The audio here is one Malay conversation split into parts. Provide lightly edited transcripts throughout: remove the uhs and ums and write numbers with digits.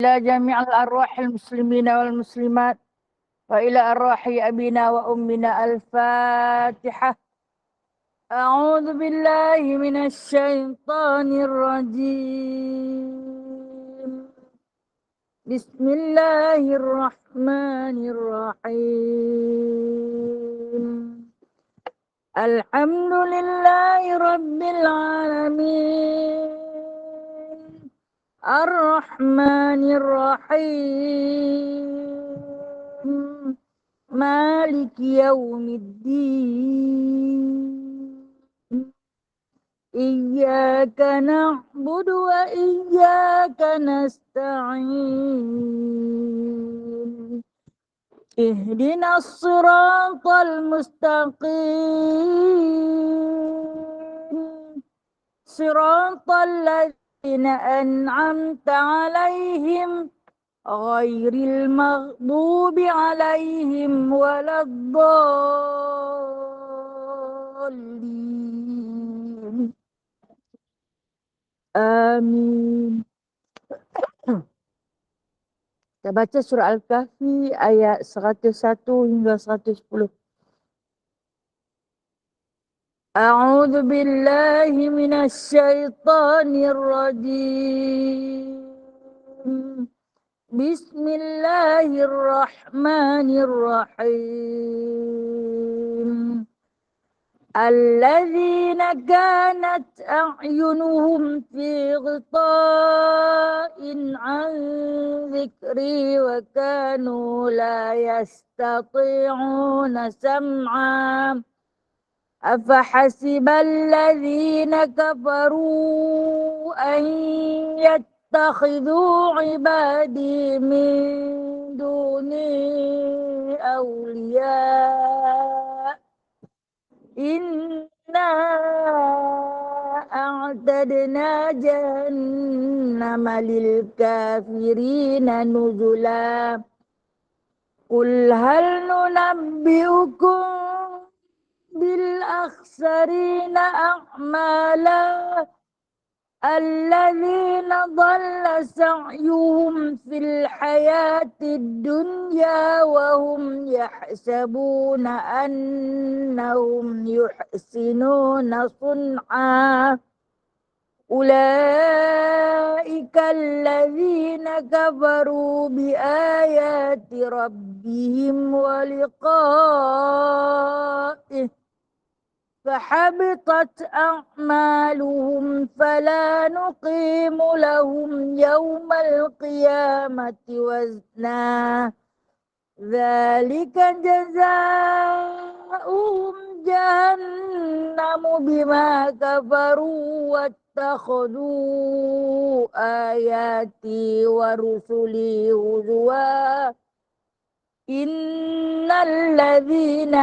إلى جميع الأرواح المسلمين والمسلمات وإلى أرواح أبينا وأمنا. الفاتحة. أعوذ بالله من الشيطان الرجيم. بسم الله الرحمن الرحيم. الحمد لله رب العالمين الرحمن الرحيم مالك يوم الدين. إياك نعبد وإياك نستعين. اهدنا الصراط المستقيم صراط الذين أنعمت عليهم غير المغضوب عليهم ولا الضالين. Amin. Kita baca surah Al-Kahfi ayat 101 hingga 110. A'udzu billahi minasy syaithanir rajim. Bismillahirrahmanirrahim. الذين كانت أعينهم في غطاء عن ذكري وكانوا لا يستطيعون سمعا أفحسب الذين كفروا أن يتخذوا عبادي من دوني أولياء إنا أعتدنا جهنم للكافرين نزلا قل هل ننبئكم بالأخسرين أعمالا الذين ضل سعيهم في الحياة الدنيا وهم يحسبون أنهم يحسنون صنعا أولئك الذين كفروا بآيات ربهم ولقائه فحبطت أعمالهم فلا نقيم لهم يوم القيامة وزنا ذلك جزاؤهم جهنم بما كفروا واتخذوا آياتي ورسلي هزوا إن الذين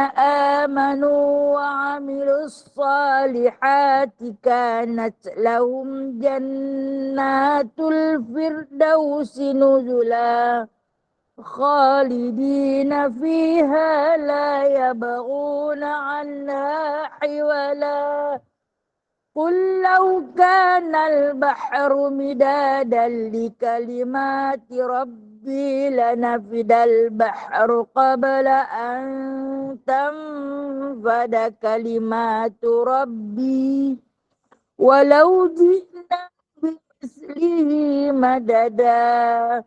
آمنوا وعملوا الصالحات كانت لهم جنات الفردوس نزلا خالدين فيها لا يبغون عنها حولا قل لو كان البحر مدادا لكلمات ربي لنفد البحر قبل أن تنفد كلمات ربي ولو جئنا بمثله مددا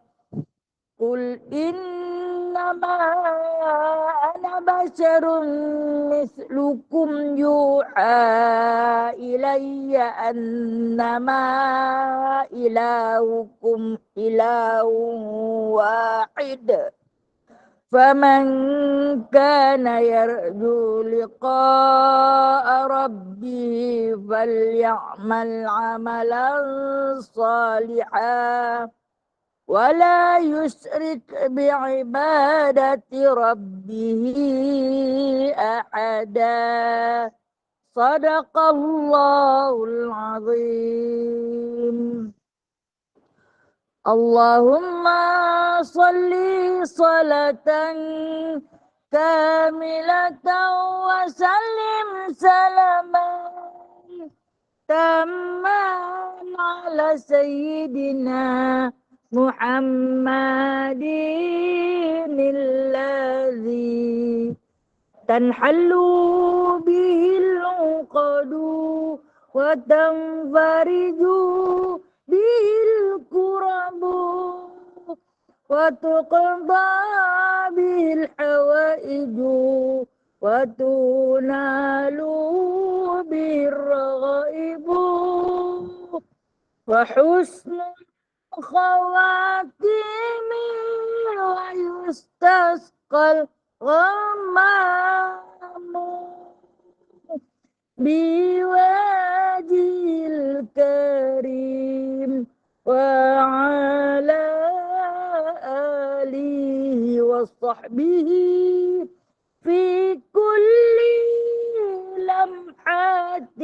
قل إنما أنا بشر مثلكم يوحى إلي أنما إلهكم إله واحد فمن كان يرجو لقاء ربه فليعمل عملا صالحا ولا يشرك بعبادة ربه أحدا صدق الله العظيم. اللهم صل صلاة كاملة وسلم سلاما تاما على سيدنا محمد الذي تنحل به العقد وتنفرج به الكرب وتقضى به الحوائج وتنال به الرغائب وحسن خواتيم ويستسقى الغمام بوادي الكريم وعلى آله وصحبه في كل لمحة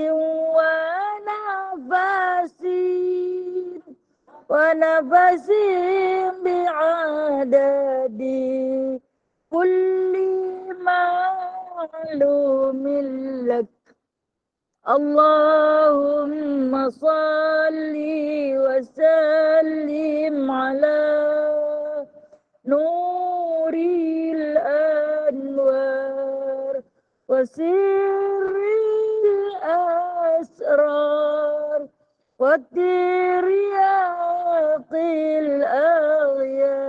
ونفس بعدد كل معلوم لك اللهم صل وسلم على نور الأنوار وسر الأسرار والترياق الأغيار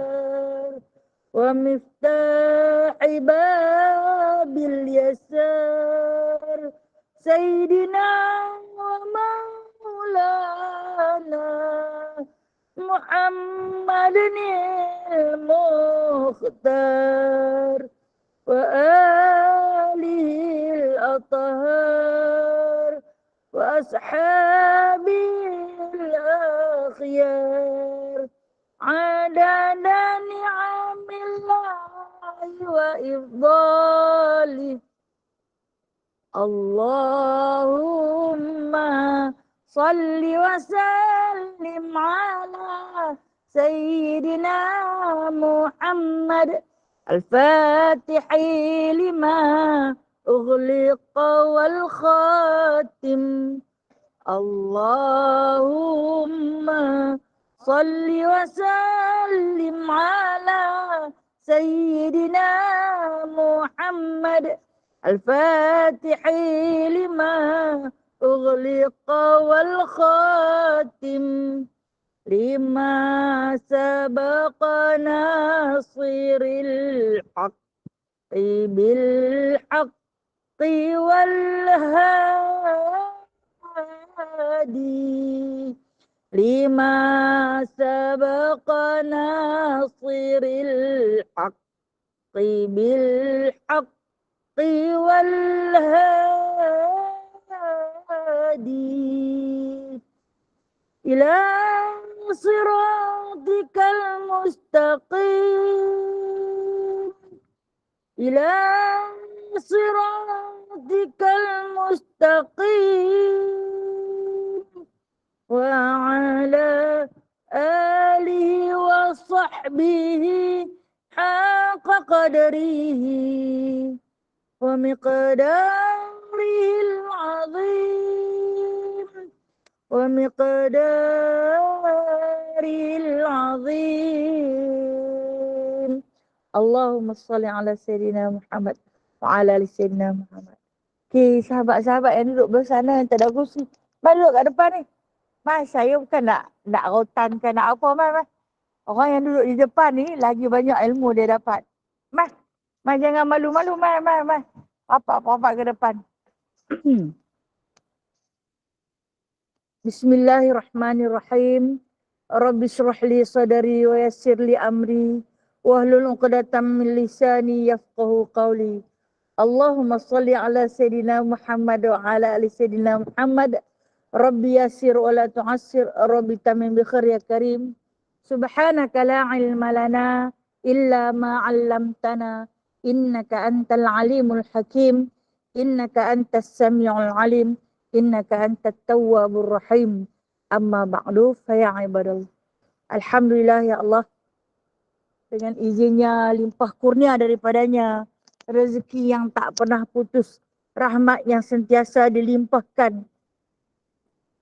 ومفتاح باب اليسار سيدنا ومولانا محمد المختار وآله الأطهار وأصحابه الأخيار عدد نعم الله وإفضاله اللهم صل وسلم على سيدنا محمد الفاتح لما أغلق والخاتم اللهم صل وسلم على سيدنا محمد الفاتح لما أغلق والخاتم لما سبق ناصر الحق بالحق والهادي لما سبق ناصر الحق بالحق والهادي إلى صراطك المستقيم إلى صراطك المستقيم وعلى آله وصحبه حق قدره ومقداره العظيم Allahumma salli ala Sayyidina Muhammad wa ala ali Sayyidina Muhammad. Okay, sahabat-sahabat yang duduk belah sana yang tak ada kursi, mari duduk kat depan ni. Mas, saya bukan nak rotankan nak apa, Mas. Orang yang duduk di depan ni lagi banyak ilmu dia dapat. Mas jangan malu-malu, Mas. Apa ke depan. Bismillahirrahmanirrahim. Rabbi syrah li sadari wa yassir li amri wahlul 'uqdatam min lisani yafqahu qawli. Allahumma salli ala Sayyidina Muhammad wa ala ali Sayyidina Muhammad. Rabbi yassir wa la tu'assir, Rabbi tamim bi khair ya karim. Subhanaka la ilma lana illa ma 'allamtana innaka antal alimul hakim. Innaka antas sami'ul alim. Innaka antat tawwabur rahim. Amma ba'du fa ya ibadallah. Alhamdulillah ya Allah, dengan izinnya limpah kurnia daripadanya, rezeki yang tak pernah putus, rahmat yang sentiasa dilimpahkan.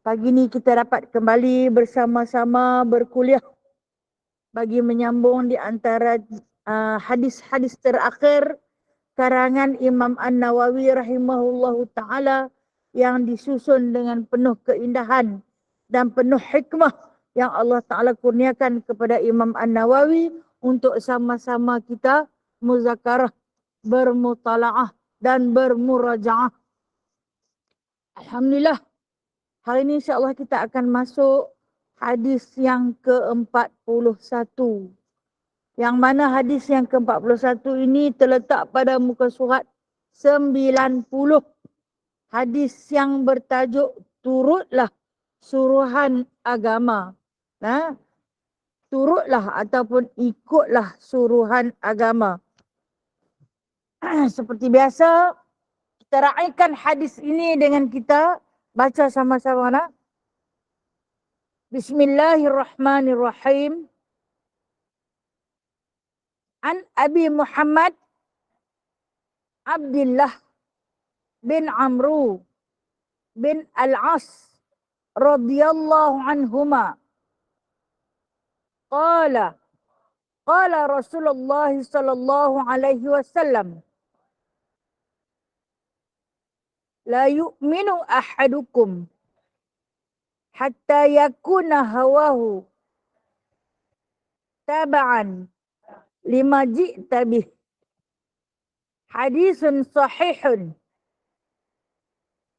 Pagi ni kita dapat kembali bersama-sama berkuliah bagi menyambung di antara hadis-hadis terakhir karangan Imam An-Nawawi rahimahullahu ta'ala yang disusun dengan penuh keindahan dan penuh hikmah yang Allah Ta'ala kurniakan kepada Imam An-Nawawi untuk sama-sama kita muzakarah, bermutalaah dan bermurajaah. Alhamdulillah, hari ini insyaAllah kita akan masuk hadis yang ke-41. Yang mana hadis yang ke-41 ini terletak pada muka surat 90. Hadis yang bertajuk turutlah suruhan agama. Turutlah ataupun ikutlah suruhan agama. Seperti biasa, kita raikan hadis ini dengan kita baca sama-sama. Bismillahirrahmanirrahim. An Abi Muhammad Abdullah bin Amru bin Al-As radhiyallahu anhuma qala Rasulullah sallallahu alaihi wasallam la yu'minu ahadukum hatta yakuna hawahu taba'an lima ji'ta bih. Hadisun sahihun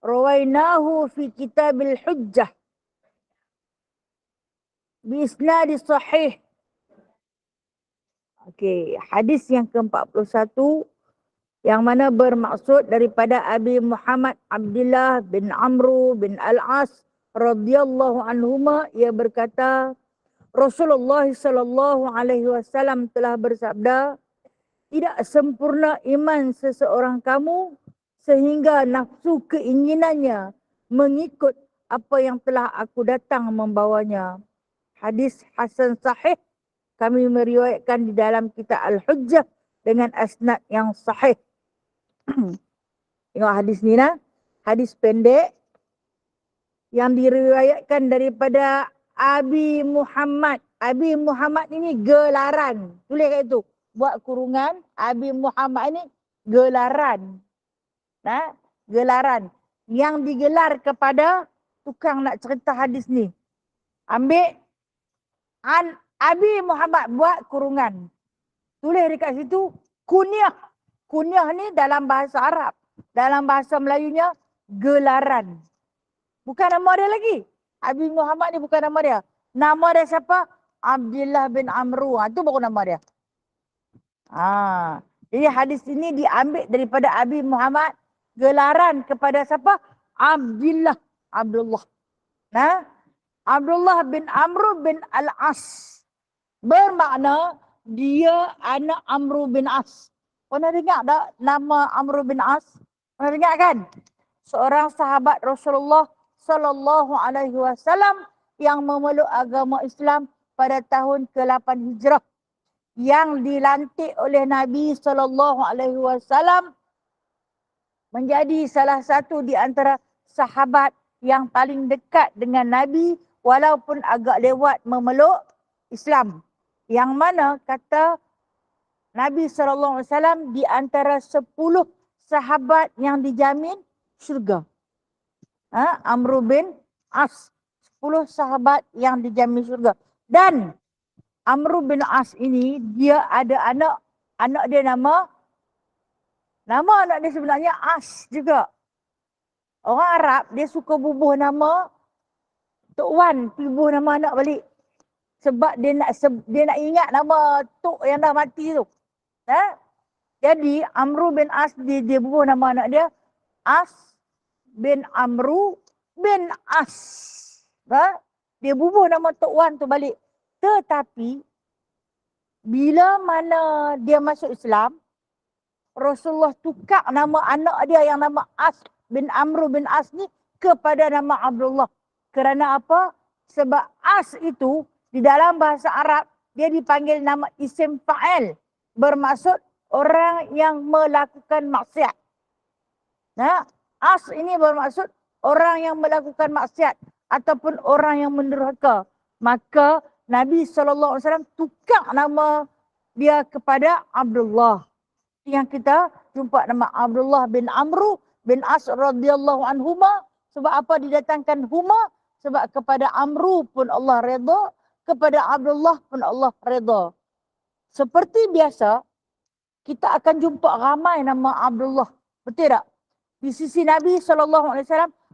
rawainahu fi kitabil hujjah bi isnadi sahih. Okey, hadis yang ke-41 yang mana bermaksud daripada Abi Muhammad Abdullah bin Amru bin Al-As radhiyallahu anhuma, ia berkata Rasulullah sallallahu alaihi wasallam telah bersabda, tidak sempurna iman seseorang kamu sehingga nafsu keinginannya mengikut apa yang telah aku datang membawanya. Hadis hasan sahih, kami meriwayatkan di dalam kitab Al-Hujjah dengan asnad yang sahih. Tengok hadis ni lah, hadis pendek yang diriwayatkan daripada Abi Muhammad. Abi Muhammad ini gelaran. Tulis kat itu. Buat kurungan. Abi Muhammad ini gelaran. Gelaran. Yang digelar kepada tukang nak cerita hadis ni. Ambil An Abi Muhammad buat kurungan. Tulis dekat situ kunyah. Kunyah ni dalam bahasa Arab. Dalam bahasa Melayunya gelaran. Bukan nama dia lagi. Abi Muhammad ni bukan nama dia. Nama dia siapa? Abdullah bin Amru. Itu baru nama dia. Jadi hadis ini diambil daripada Abi Muhammad. Gelaran kepada siapa? Abdullah. Abdullah bin Amru bin Al-As. Bermakna dia anak Amru bin As. Pernah dengar tak nama Amru bin As? Pernah dengar kan? Seorang sahabat Rasulullah sallallahu alaihi wasallam yang memeluk agama Islam pada tahun ke-8 Hijrah, yang dilantik oleh Nabi sallallahu alaihi wasallam menjadi salah satu di antara sahabat yang paling dekat dengan Nabi walaupun agak lewat memeluk Islam. Yang mana kata Nabi sallallahu alaihi wasallam di antara 10 sahabat yang dijamin syurga. Amru bin As, 10 sahabat yang dijamin syurga. Dan Amru bin As ini dia ada anak. Anak dia nama anak dia sebenarnya As juga. Orang Arab dia suka bubuh nama Tok Wan, bubuh nama anak balik. Sebab dia nak ingat nama Tok yang dah mati tu. Jadi Amru bin As dia bubuh nama anak dia As bin Amru bin As. Dia bubuh nama Tok Wan tu balik. Tetapi bila mana dia masuk Islam, Rasulullah tukar nama anak dia yang nama As bin Amru bin As ni kepada nama Abdullah. Kerana apa? Sebab As itu di dalam bahasa Arab dia dipanggil nama isim fa'il. Bermaksud orang yang melakukan maksiat. As ini bermaksud orang yang melakukan maksiat ataupun orang yang mendurhaka. Maka Nabi SAW tukar nama dia kepada Abdullah. Yang kita jumpa nama Abdullah bin Amru bin As radhiyallahu anhuma. Sebab apa didatangkan huma? Sebab kepada Amru pun Allah redha, kepada Abdullah pun Allah redha. Seperti biasa, kita akan jumpa ramai nama Abdullah. Betul tak? Di sisi Nabi SAW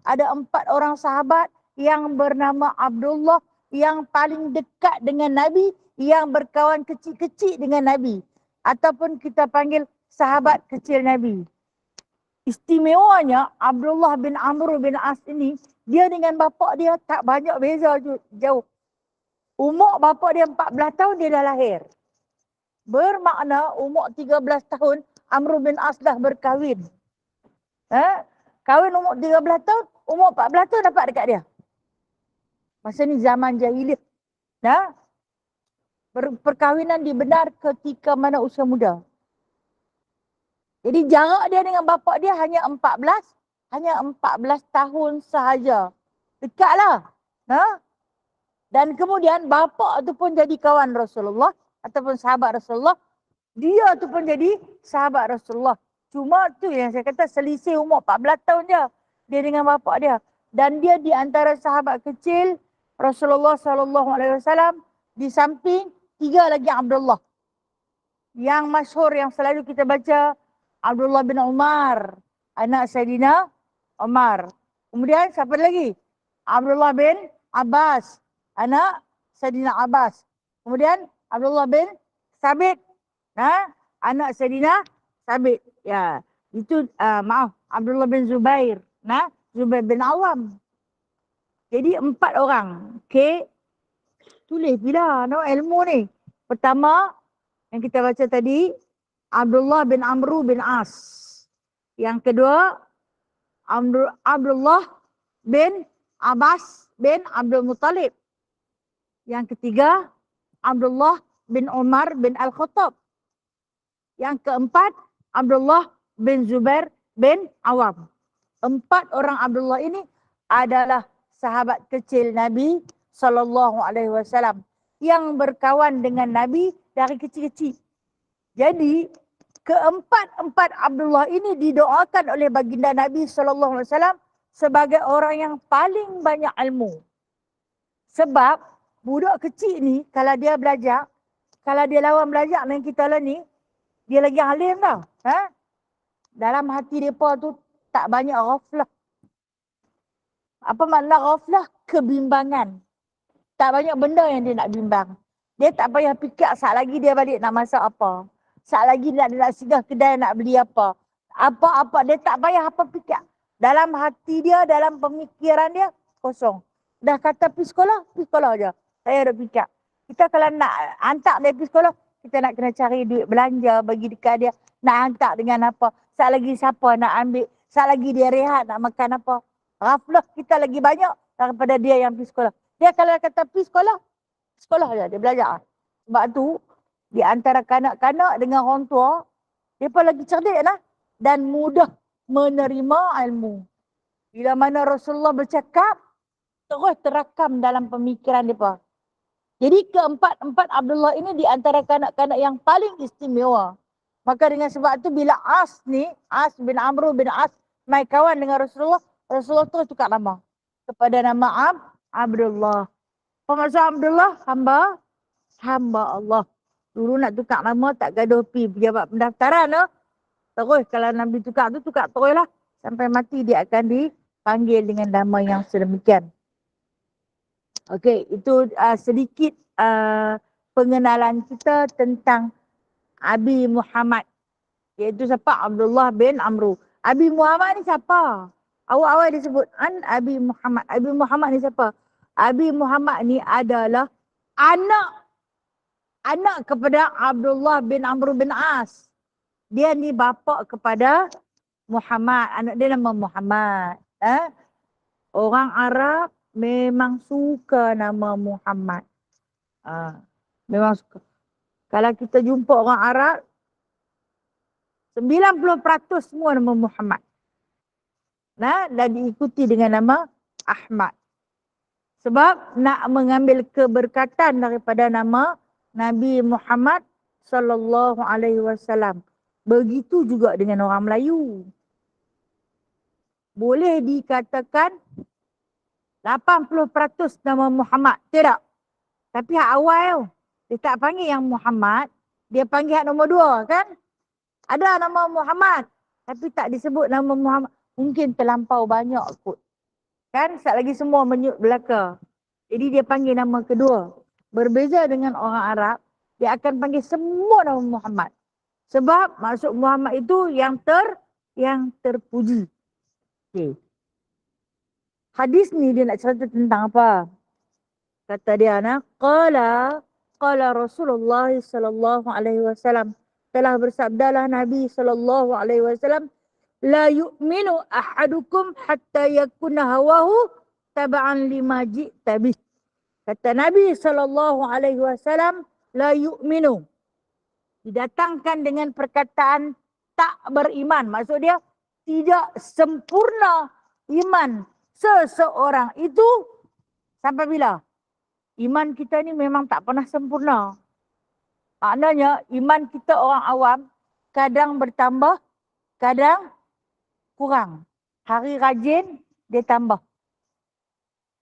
ada 4 orang sahabat yang bernama Abdullah yang paling dekat dengan Nabi, yang berkawan kecil-kecil dengan Nabi. Ataupun kita panggil sahabat kecil Nabi. Istimewanya Abdullah bin Amr bin As ini, dia dengan bapa dia tak banyak beza jauh. Umur bapa dia 14 tahun dia dah lahir. Bermakna umur 13 tahun Amr bin As dah berkahwin. Kahwin umur 13 tahun, umur 14 tahun dapat dekat dia. Masa ni zaman jahiliah. Perkahwinan dibenar ketika mana usia muda. Jadi jarak dia dengan bapa dia hanya 14 tahun sahaja. Dekatlah. Dan kemudian bapa tu pun jadi kawan Rasulullah ataupun sahabat Rasulullah. Dia tu pun jadi sahabat Rasulullah. Cuma tu yang saya kata selisih umur 14 tahun je dia dengan bapa dia. Dan dia di antara sahabat kecil Rasulullah SAW. Di samping 3 lagi Abdullah. Yang masyhur yang selalu kita baca, Abdullah bin Umar, anak Sayyidina Umar. Kemudian siapa lagi? Abdullah bin Abbas, anak Sayyidina Abbas. Kemudian Abdullah bin Sabit, anak Sayyidina Sabit. Ya, itu Abdullah bin Zubair, Zubair bin Awam. Jadi 4 orang. Okey. Tulis bila ilmu ni. Pertama yang kita baca tadi, Abdullah bin Amru bin As. Yang kedua, Abdullah bin Abbas bin Abdul Muttalib. Yang ketiga, Abdullah bin Umar bin Al-Khattab. Yang keempat, Abdullah bin Zubair bin Awam. 4 orang Abdullah ini adalah sahabat kecil Nabi SAW yang berkawan dengan Nabi dari kecil-kecil. Jadi keempat Abdullah ini didoakan oleh baginda Nabi SAW sebagai orang yang paling banyak ilmu. Sebab budak kecil ni kalau dia belajar, kalau dia lawan belajar dengan kita lah ni, dia lagi alim tau. Dalam hati mereka tu tak banyak ghaflah. Apa makna ghaflah? Kebimbangan. Tak banyak benda yang dia nak bimbang. Dia tak payah fikir saat lagi dia balik nak masak apa. Saat lagi dia nak singgah kedai nak beli apa. Apa-apa dia tak payah apa fikir. Dalam hati dia, dalam pemikiran dia kosong. Dah kata pergi sekolah je. Saya dah fikir. Kita kalau nak hantar dia pergi sekolah, kita nak kena cari duit belanja bagi dekat dia. Nak hantar dengan apa. Saat lagi siapa nak ambil. Saat lagi dia rehat nak makan apa. Ghaflah kita lagi banyak daripada dia yang pergi sekolah. Dia kalau kata pergi sekolah je dia belajar. Sebab tu di antara kanak-kanak dengan orang tua, mereka lagi cerdik lah dan mudah menerima ilmu. Bila mana Rasulullah bercakap, terus terakam dalam pemikiran mereka. Jadi keempat Abdullah ini di antara kanak-kanak yang paling istimewa. Maka dengan sebab tu bila As bin Amr bin As mai kawan dengan Rasulullah terus tukar nama kepada nama Abdullah. Apa maksud Abdullah? Hamba Allah. Dulu nak tukar nama tak gaduh pejabat pendaftaran tu. Terus kalau Nabi tukar terus lah. Sampai mati dia akan dipanggil dengan nama yang sedemikian. Okey, itu sedikit pengenalan kita tentang Abi Muhammad. Iaitu siapa? Abdullah bin Amru. Abi Muhammad ni siapa? Awal-awal disebut Abi Muhammad. Abi Muhammad ni siapa? Abi Muhammad ni adalah anak kepada Abdullah bin Amr bin As. Dia ni bapa kepada Muhammad. Anak dia nama Muhammad. Orang Arab memang suka nama Muhammad. Memang suka. Kalau kita jumpa orang Arab, 90% semua nama Muhammad. Dan diikuti dengan nama Ahmad. Sebab nak mengambil keberkatan daripada nama Nabi Muhammad sallallahu alaihi wasallam. Begitu juga dengan orang Melayu. Boleh dikatakan 80% nama Muhammad, tidak? Tapi hak awal tu, dia tak panggil yang Muhammad, dia panggil hak nombor 2 kan? Ada nama Muhammad, tapi tak disebut nama Muhammad. Mungkin terlampau banyak kot. Kan? Sat lagi semua menyut belaka. Jadi dia panggil nama kedua. Berbeza dengan orang Arab, dia akan panggil semua nama Muhammad. Sebab maksud Muhammad itu yang terpuji. Okay. Hadis ni dia nak cerita tentang apa? Kata dia qala Rasulullah sallallahu alaihi wasallam, telah bersabdalah Nabi sallallahu alaihi wasallam, la yu'minu ahadukum hatta yakuna hawahu tab'an lima ji'ta bih. Kata Nabi sallallahu alaihi wasallam, la yu'minu, didatangkan dengan perkataan tak beriman. Maksud dia tidak sempurna iman seseorang itu sampai bila? Iman kita ni memang tak pernah sempurna. Maknanya iman kita orang awam kadang bertambah, kadang kurang. Hari rajin dia tambah.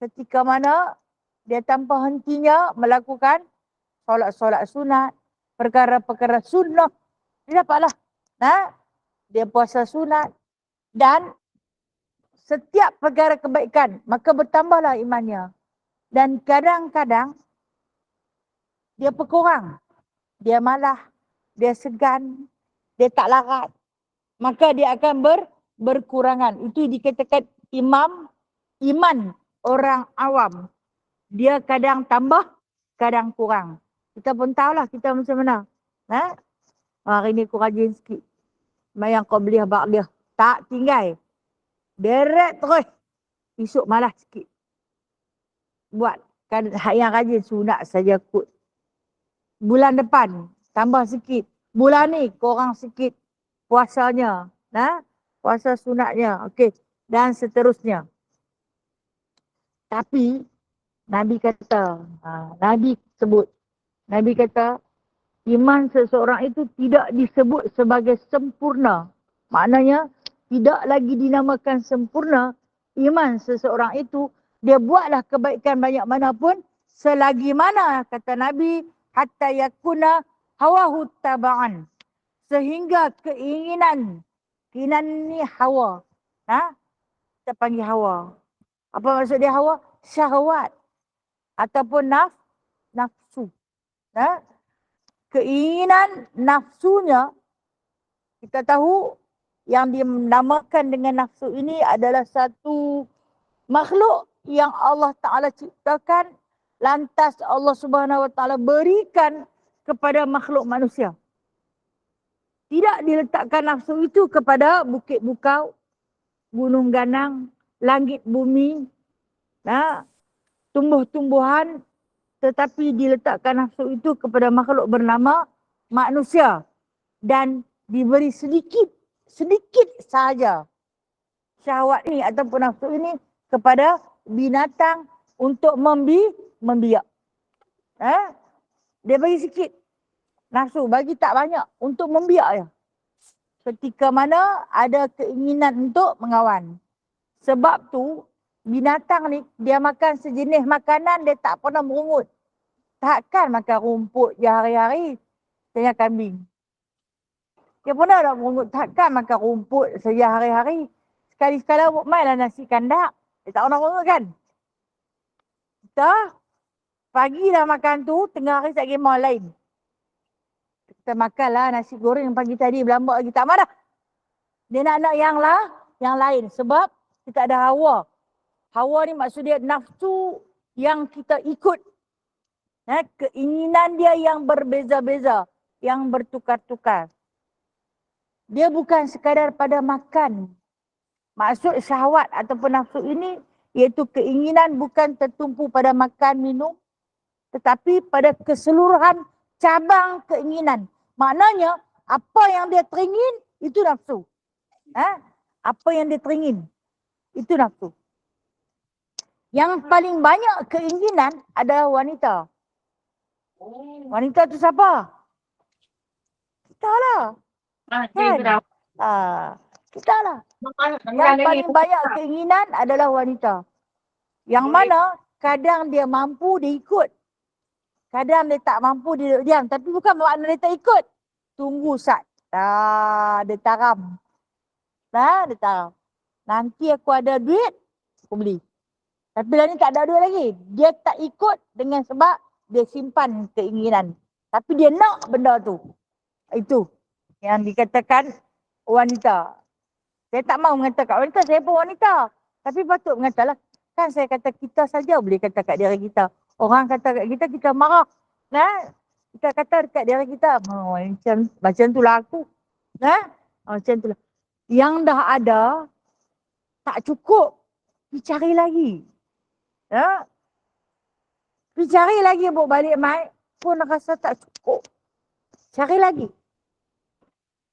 Ketika mana dia tanpa hentinya melakukan solat-solat sunat, perkara-perkara sunnah, dia dapatlah. Dia puasa sunat dan setiap perkara kebaikan, maka bertambahlah imannya. Dan kadang-kadang dia berkurang. Dia malah, dia segan, dia tak larat. Maka dia akan berkurangan. Itu dikatakan iman orang awam. Dia kadang tambah, kadang kurang. Kita pun tahulah kita macam mana. Hari ni aku rajin sikit. Mayang Qabliyah Ba'diyah. Tak tinggal. Deret terus. Esok malas sikit. Buat yang rajin sunat saja kot. Bulan depan tambah sikit. Bulan ni kurang sikit puasanya. Puasa sunatnya. Okey. Dan seterusnya. Tapi Nabi kata, Nabi sebut, Nabi kata, iman seseorang itu tidak disebut sebagai sempurna. Maknanya tidak lagi dinamakan sempurna iman seseorang itu. Dia buatlah kebaikan banyak mana pun selagi mana, kata Nabi, hatta yakuna hawahu taba'an. Sehingga keinginan ni hawa. Kita panggil hawa. Apa maksud dia hawa? Syahwat. Ataupun nafsu. Keinginan nafsunya, kita tahu yang dinamakan dengan nafsu ini adalah satu makhluk yang Allah Ta'ala ciptakan, lantas Allah Subhanahu Wa Ta'ala berikan kepada makhluk manusia. Tidak diletakkan nafsu itu kepada bukit bukau, gunung ganang, langit bumi, tumbuh-tumbuhan, tetapi diletakkan nafsu itu kepada makhluk bernama manusia. Dan diberi sedikit sahaja syahwat ni ataupun nafsu ini kepada binatang untuk membiak. Dia bagi sikit nafsu, bagi tak banyak untuk membiak je. Ketika mana ada keinginan untuk mengawan. Sebab tu binatang ni dia makan sejenis makanan dia tak pernah merungut. Takkan makan rumput je hari-hari. Tanya kambing. Dia pernah tak merungut. Takkan makan rumput saja hari-hari. Sekali-sekala mainlah nasi kandak. Dia tak pernah merungut kan. Kita pagi dah makan tu, tengah hari tak kira lain. Kita makanlah nasi goreng pagi tadi berlambak lagi. Tak marah. Dia nak yang lain. Sebab kita ada hawa. Hawa ni maksud dia nafsu yang kita ikut. Keinginan dia yang berbeza-beza. Yang bertukar-tukar. Dia bukan sekadar pada makan. Maksud syahwat ataupun nafsu ini, iaitu keinginan bukan tertumpu pada makan, minum. Tetapi pada keseluruhan cabang keinginan. Maknanya, apa yang dia teringin, itu nafsu. Apa yang dia teringin, itu nafsu. Yang paling banyak keinginan adalah wanita. Wanita tu siapa? Kita lah. Kan? Kita lah. Yang paling banyak keinginan adalah wanita. Yang mana kadang dia mampu, dia ikut. Kadang dia tak mampu, dia duduk diam. Tapi bukan makna dia tak ikut. Tunggu sat. Dia taram. Dia taram. Nanti aku ada duit, aku beli. Tapi lah ni tak ada duit lagi. Dia tak ikut dengan sebab dia simpan keinginan. Tapi dia nak benda tu. Itu yang dikatakan wanita. Saya tak mahu mengatakan wanita, saya pun wanita. Tapi patut mengatakan, kan saya kata kita saja boleh kata kat diri kita. Orang kata kat kita, kita marah. Nah, kita kata dekat diri kita, macam tu lah aku. Nah, macam tu lah. Yang dah ada, tak cukup. Dicari lagi. Ya? Dicari lagi buat balik mai pun rasa tak cukup. Cari lagi.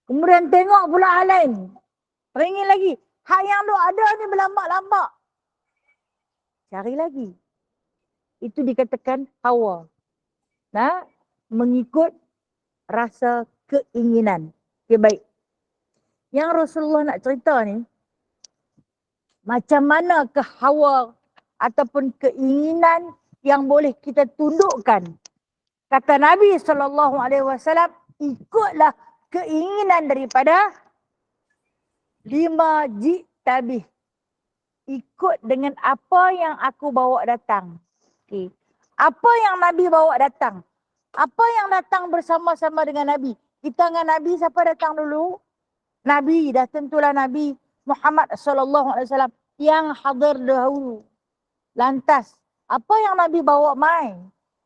Kemudian tengok pula hal lain. Teringin lagi. Hak yang tu ada ni berlambak-lambak. Cari lagi. Itu dikatakan hawa. Nah, mengikut rasa keinginan. Okay, baik. Yang Rasulullah nak cerita ni, macam mana ke hawa ataupun keinginan yang boleh kita tundukkan. Kata Nabi SAW, ikutlah keinginan daripada 5 tabih. Ikut dengan apa yang aku bawa datang. Okay. Apa yang Nabi bawa datang? Apa yang datang bersama-sama dengan Nabi? Kita dengan Nabi, siapa datang dulu? Nabi, dah tentulah Nabi Muhammad SAW yang hadir dahulu. Lantas, apa yang Nabi bawa mai?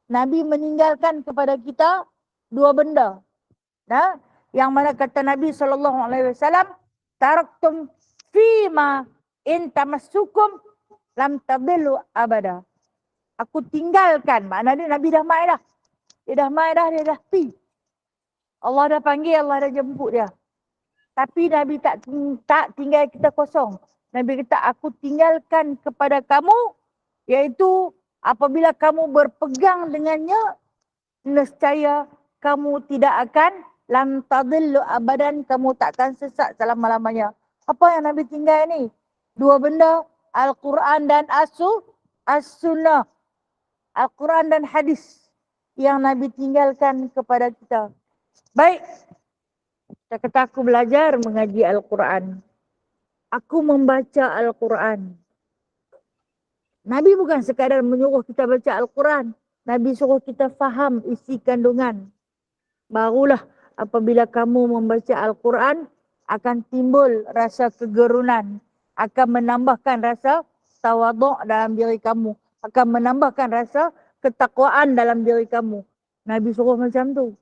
Nabi meninggalkan kepada kita 2 benda. Nah, yang mana kata Nabi SAW, taraktum fima in tamassukum lam tadillu abada. Aku tinggalkan, maknanya Nabi dah mai dah. Dia dah mai dah, dia dah pi. Allah dah panggil, Allah dah jemput dia. Tapi Nabi tak tinggal kita kosong. Nabi kata, aku tinggalkan kepada kamu, iaitu apabila kamu berpegang dengannya, nescaya kamu tidak akan lam tadillu abadan, kamu takkan sesat selama-lamanya. Apa yang Nabi tinggal ni? 2 benda, Al-Quran dan As-Sunnah. Al-Quran dan hadis yang Nabi tinggalkan kepada kita. Baik, saya kata aku belajar mengaji Al-Quran. Aku membaca Al-Quran. Nabi bukan sekadar menyuruh kita baca Al-Quran. Nabi suruh kita faham isi kandungan. Barulah apabila kamu membaca Al-Quran, akan timbul rasa kegerunan. Akan menambahkan rasa tawaduk dalam diri kamu. Akan menambahkan rasa ketakwaan dalam diri kamu. Nabi suruh macam tu.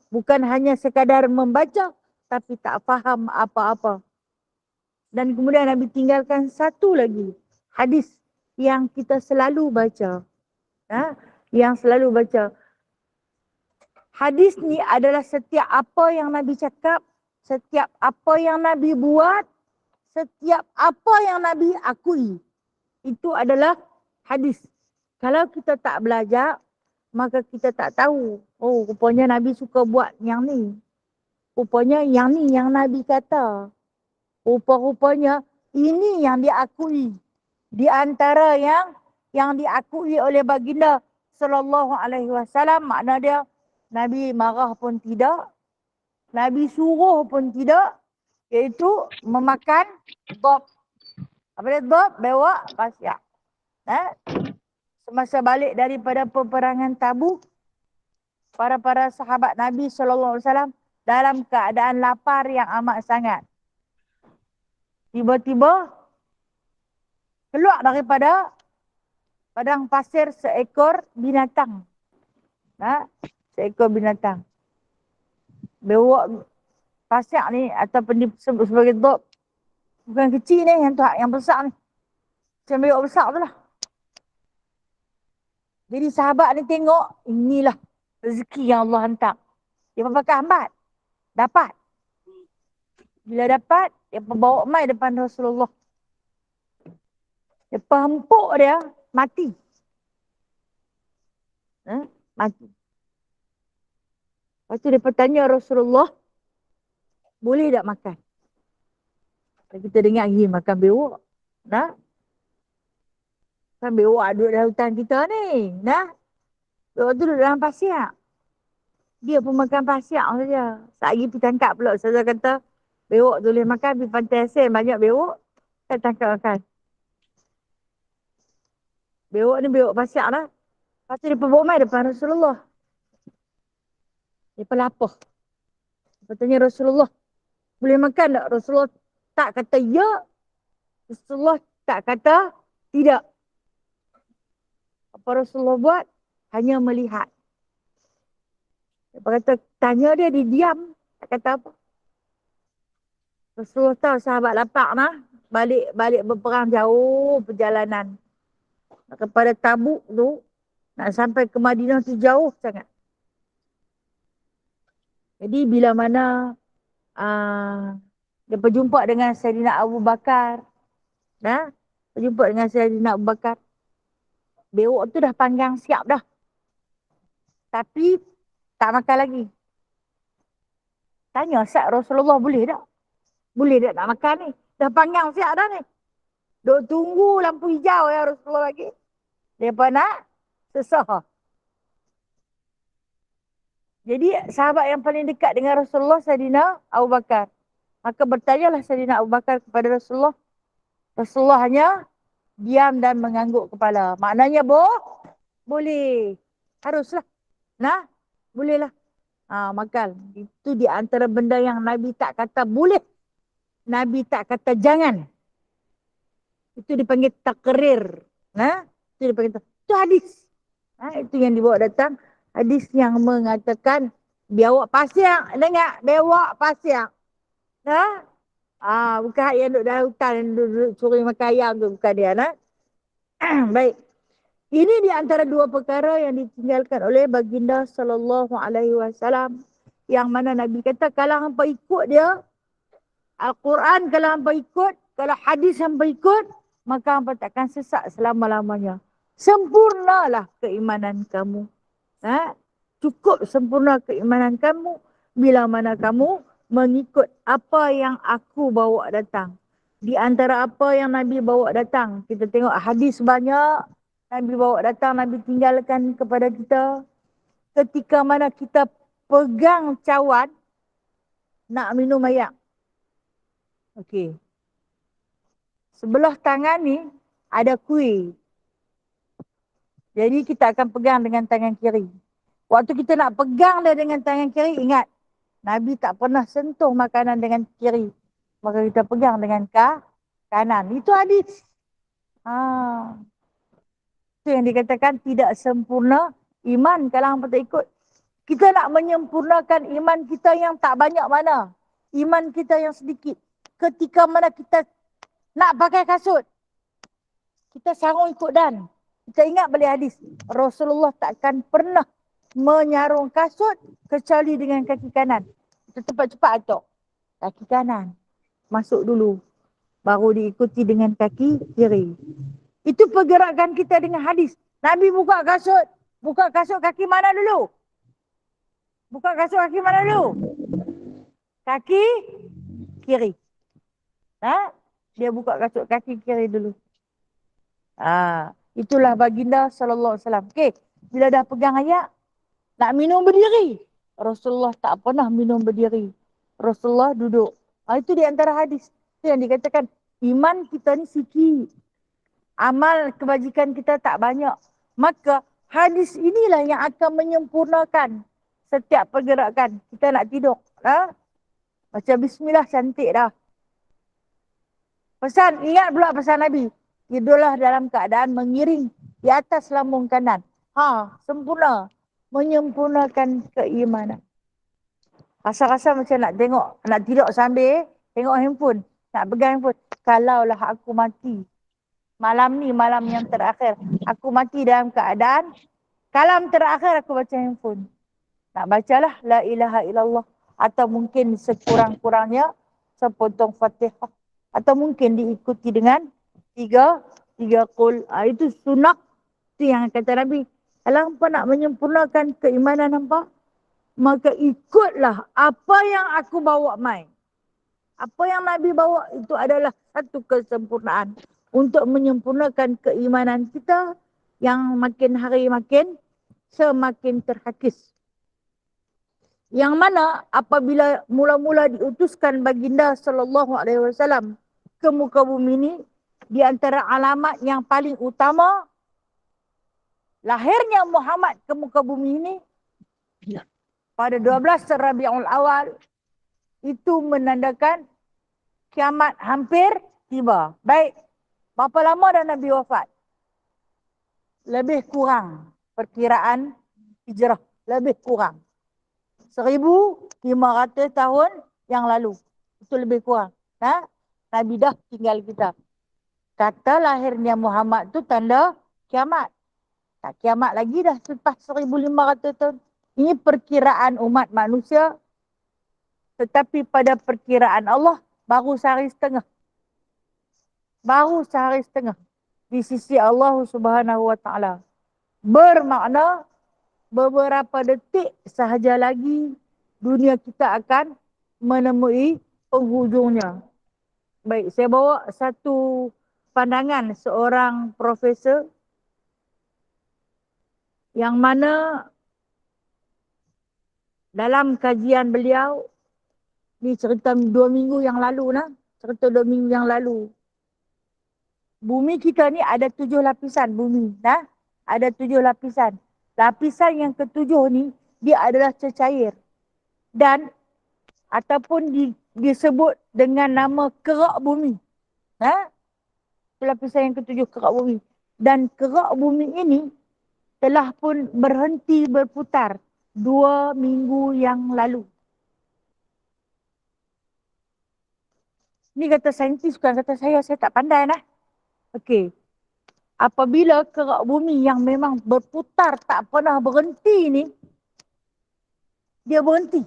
Bukan hanya sekadar membaca, tapi tak faham apa-apa. Dan kemudian Nabi tinggalkan satu lagi. Hadis yang kita selalu baca. Yang selalu baca. Hadis ni adalah setiap apa yang Nabi cakap, setiap apa yang Nabi buat, setiap apa yang Nabi akui. Itu adalah hadis. Kalau kita tak belajar, maka kita tak tahu. Oh, rupanya Nabi suka buat yang ni. Rupanya yang ni yang Nabi kata. Rupa-rupanya ini yang diakui. Di antara yang diakui oleh baginda sallallahu alaihi wasallam, makna dia Nabi marah pun tidak, Nabi suruh pun tidak, iaitu memakan dhab. Apa dia dhab? Bewak pasyak. Semasa balik daripada peperangan Tabuk, para sahabat Nabi SAW dalam keadaan lapar yang amat sangat. Tiba-tiba keluar daripada padang pasir seekor binatang. Seekor binatang. Bewak pasyak ni ataupun disebut sebagai dhab. Bukan kecil ni, yang besar ni. Macam bewak besar tu lah. Jadi sahabat ni tengok, inilah rezeki yang Allah hantar. Dia pun pakai hambat. Dapat. Bila dapat, dia pun bawa mai depan Rasulullah. Lepas empuk dia, mati. Mati. Lepas tu dia bertanya Rasulullah, boleh tak makan? Kita dengar lagi makan bewok. Nah, kan bewok duduk dalam hutan kita ni. Nah, bewok tu duduk dalam pasir. Dia pun makan pasir saja. Sehari pergi tangkap pula. Saya kata, bewok tu boleh makan, pergi pantai Asin, banyak bewok. Saya tangkap makan. Bewok ni bewok pasir lah. Lepas tu dia bawa mai depan Rasulullah. Dia pelapah. Dia tanya Rasulullah, boleh makan tak? Rasulullah tak kata ya. Rasulullah tak kata tidak. Apa Rasulullah buat? Hanya melihat. Dia kata, tanya dia, dia diam. Tak kata apa. Rasulullah tahu sahabat lapar nah. Balik berperang jauh perjalanan. Kepada Tabuk tu, nak sampai ke Madinah tu jauh sangat. Jadi bila mana dia berjumpa dengan Sayyidina Abu Bakar. Berjumpa dengan Sayyidina Abu Bakar. Bewok tu dah panggang siap dah. Tapi tak makan lagi. Tanya Sa'ad Rasulullah, boleh tak? Boleh tak nak makan ni? Dah panggang siap dah ni. Duk tunggu lampu hijau ya Rasulullah lagi. Dia pun nak sesah. Jadi sahabat yang paling dekat dengan Rasulullah Sayyidina Abu Bakar. Maka bertanyalah Sayyidina Abu Bakar kepada Rasulullah. Rasulullah hanya diam dan mengangguk kepala. Maknanya boleh. Haruslah. Nah, bolehlah. Makan. Itu di antara benda yang Nabi tak kata boleh. Nabi tak kata jangan. Itu dipanggil takrir. Itu dipanggil itu hadis. Itu yang dibawa datang. Hadis yang mengatakan biawak pasir. Dengar? Biawak pasir. Bukan yang duduk dalam hutan, duduk curi makan ayam tu. Bukan dia. Baik. Ini di antara dua perkara yang ditinggalkan oleh baginda sallallahu alaihi wasallam, yang mana Nabi kata kalau hangpa ikut dia, Al-Quran kalau hangpa ikut, kalau hadis hangpa ikut, maka hangpa takkan sesat selama-lamanya. Sempurnalah keimanan kamu. Cukup sempurna keimanan kamu bila mana kamu mengikut apa yang aku bawa datang. Di antara apa yang Nabi bawa datang, kita tengok hadis banyak Nabi bawa datang, Nabi tinggalkan kepada kita. Ketika mana kita pegang cawan nak minum air. Okey. Sebelah tangan ni ada kuih. Jadi kita akan pegang dengan tangan kiri. Waktu kita nak pegang dia dengan tangan kiri, ingat, Nabi tak pernah sentuh makanan dengan kiri. Maka kita pegang dengan kanan. Itu hadis. Itu yang dikatakan tidak sempurna iman kalau hangpa tak ikut. Kita nak menyempurnakan iman kita yang tak banyak mana. Iman kita yang sedikit. Ketika mana kita nak pakai kasut, kita sarung ikut dan. Kita ingat balik hadis. Rasulullah takkan pernah menyarung kasut kecuali dengan kaki kanan. Kita cepat-cepat atok. Kaki kanan. Masuk dulu. Baru diikuti dengan kaki kiri. Itu pergerakan kita dengan hadis. Nabi buka kasut. Buka kasut kaki mana dulu? Buka kasut kaki mana dulu? Kaki kiri. Dia buka kasut kaki kiri dulu. Itulah baginda sallallahu alaihi wasallam. Okey, bila dah pegang ayat, nak minum berdiri. Rasulullah tak pernah minum berdiri. Rasulullah duduk. Itu di antara hadis. Itu yang dikatakan iman kita ni sikit. Amal kebajikan kita tak banyak. Maka hadis inilah yang akan menyempurnakan setiap pergerakan. Kita nak tidur. Baca bismillah cantik dah. Pesan, ingat pula pesan Nabi. Tidurlah dalam keadaan mengiring di atas lambung kanan. Sempurna. Menyempurnakan keimanan. Rasa-rasa macam nak tengok, nak tidur sambil tengok handphone. Nak pegang handphone. Kalaulah aku mati. Malam ni, malam yang terakhir. Aku mati dalam keadaan kalam terakhir aku baca handphone. Nak bacalah la ilaha illallah. Atau mungkin sekurang-kurangnya sepotong Fatihah. Atau mungkin diikuti dengan 3 3 qul. Itu sunnah. Itu yang kata Nabi. Kalau hampa nak menyempurnakan keimanan hampa, maka ikutlah apa yang aku bawa mai. Apa yang Nabi bawa itu adalah satu kesempurnaan untuk menyempurnakan keimanan kita yang makin hari makin semakin terhakis. Yang mana apabila mula-mula diutuskan baginda sallallahu alaihi wasallam ke muka bumi ini, di antara alamat yang paling utama lahirnya Muhammad ke muka bumi ini pada 12 Rabiul Awal, itu menandakan kiamat hampir tiba. Baik, berapa lama dah Nabi wafat? Lebih kurang perkiraan hijrah, lebih kurang 1500 tahun yang lalu. Itu lebih kurang. Nabi dah tinggal kita. Kata lahirnya Muhammad tu tanda kiamat. Tak kiamat lagi dah selepas 1500 tahun. Ini perkiraan umat manusia. Tetapi pada perkiraan Allah, baru sehari setengah. Baru sehari setengah. Di sisi Allah Subhanahu Wa Taala. Bermakna beberapa detik sahaja lagi dunia kita akan menemui penghujungnya. Baik, saya bawa satu pandangan seorang profesor yang mana dalam kajian beliau, ni cerita 2 minggu yang lalu nah, cerita 2 minggu yang lalu. Bumi kita ni ada 7 lapisan bumi, nah. Ada 7 lapisan. Lapisan yang ketujuh ni dia adalah cecair dan ataupun disebut dengan nama kerak bumi. Lapisan yang ketujuh, kerak bumi. Dan kerak bumi ini telah pun berhenti berputar 2 minggu yang lalu. Ini kata saintis, bukan kata saya tak pandai nah. Okey. Apabila kerak bumi yang memang berputar tak pernah berhenti ni, dia berhenti.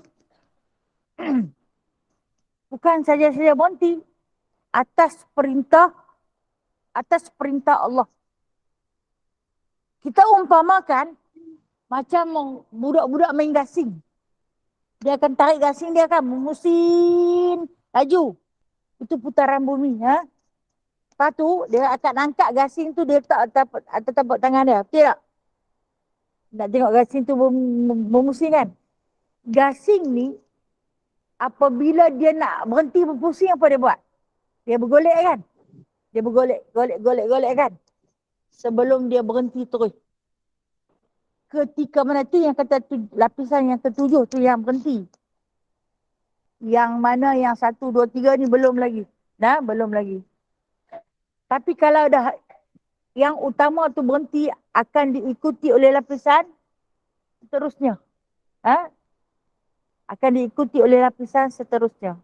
Bukan saja-saja berhenti, atas perintah Allah. Kita umpamakan macam budak-budak main gasing. Dia akan tarik gasing, dia akan memusin laju. Itu putaran bumi. Lepas tu dia akan angkat gasing tu, dia letak atas tapak tangan dia. Betul tak? Nak tengok gasing tu memusin kan? Gasing ni apabila dia nak berhenti berpusing, apa dia buat? Dia bergolek kan? Dia bergolek kan? Sebelum dia berhenti terus. Ketika mana tu yang kata lapisan yang ketujuh tu yang berhenti. Yang mana yang 1, 2, 3 ni belum lagi. Belum lagi. Tapi kalau dah yang utama tu berhenti, akan diikuti oleh lapisan seterusnya. Akan diikuti oleh lapisan seterusnya.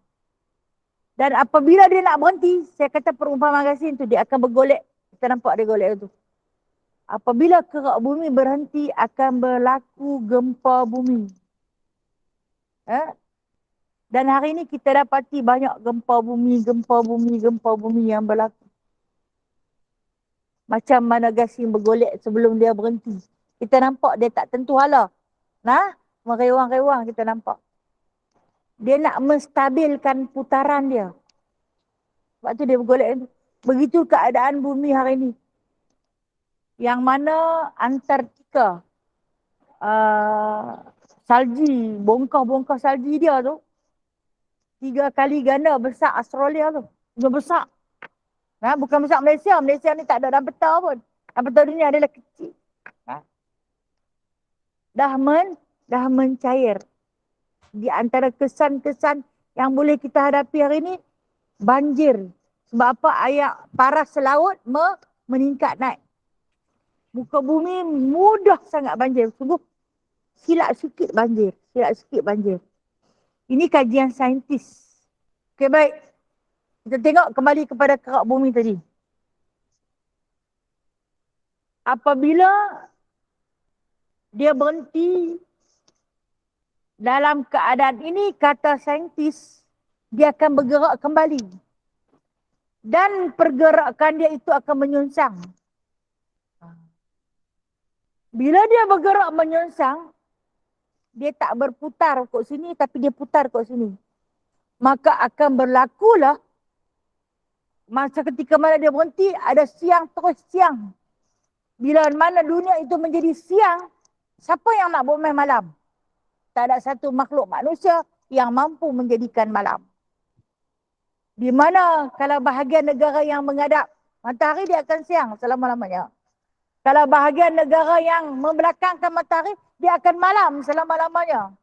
Dan apabila dia nak berhenti, saya kata perumpamaan gasing tu, dia akan bergolek. Kita nampak dia golek tu. Apabila kerak bumi berhenti, akan berlaku gempa bumi. Dan hari ini kita dapati banyak gempa bumi yang berlaku. Macam mana gasing bergolek sebelum dia berhenti. Kita nampak dia tak tentu hala. Merewang-rewang kita nampak. Dia nak menstabilkan putaran dia. Sebab tu dia bergolek. Begitu keadaan bumi hari ini. Yang mana Antartika, salji, bongkah-bongkah salji dia tu 3 kali ganda besar Australia tu. Dia besar. Bukan besar Malaysia. Malaysia ni tak ada dalam peta pun. Dalam peta dunia adalah kecil. Dah mencair. Di antara kesan-kesan yang boleh kita hadapi hari ini, banjir. Sebab apa? Air paras laut meningkat naik. Muka bumi mudah sangat banjir. Sungguh silap sikit banjir. Ini kajian saintis. Okey, baik. Kita tengok kembali kepada kerak bumi tadi. Apabila dia berhenti dalam keadaan ini, kata saintis, dia akan bergerak kembali. Dan pergerakan dia itu akan menyongsang. Bila dia bergerak menyongsang, dia tak berputar kat sini tapi dia putar kat sini. Maka akan berlakulah masa ketika mana dia berhenti, ada siang terus siang. Bila mana dunia itu menjadi siang, siapa yang nak bermain malam? Tak ada satu makhluk manusia yang mampu menjadikan malam. Di mana kalau bahagian negara yang menghadap matahari, dia akan siang selama-lamanya. Kalau bahagian negara yang membelakangkan matahari, dia akan malam selama-lamanya.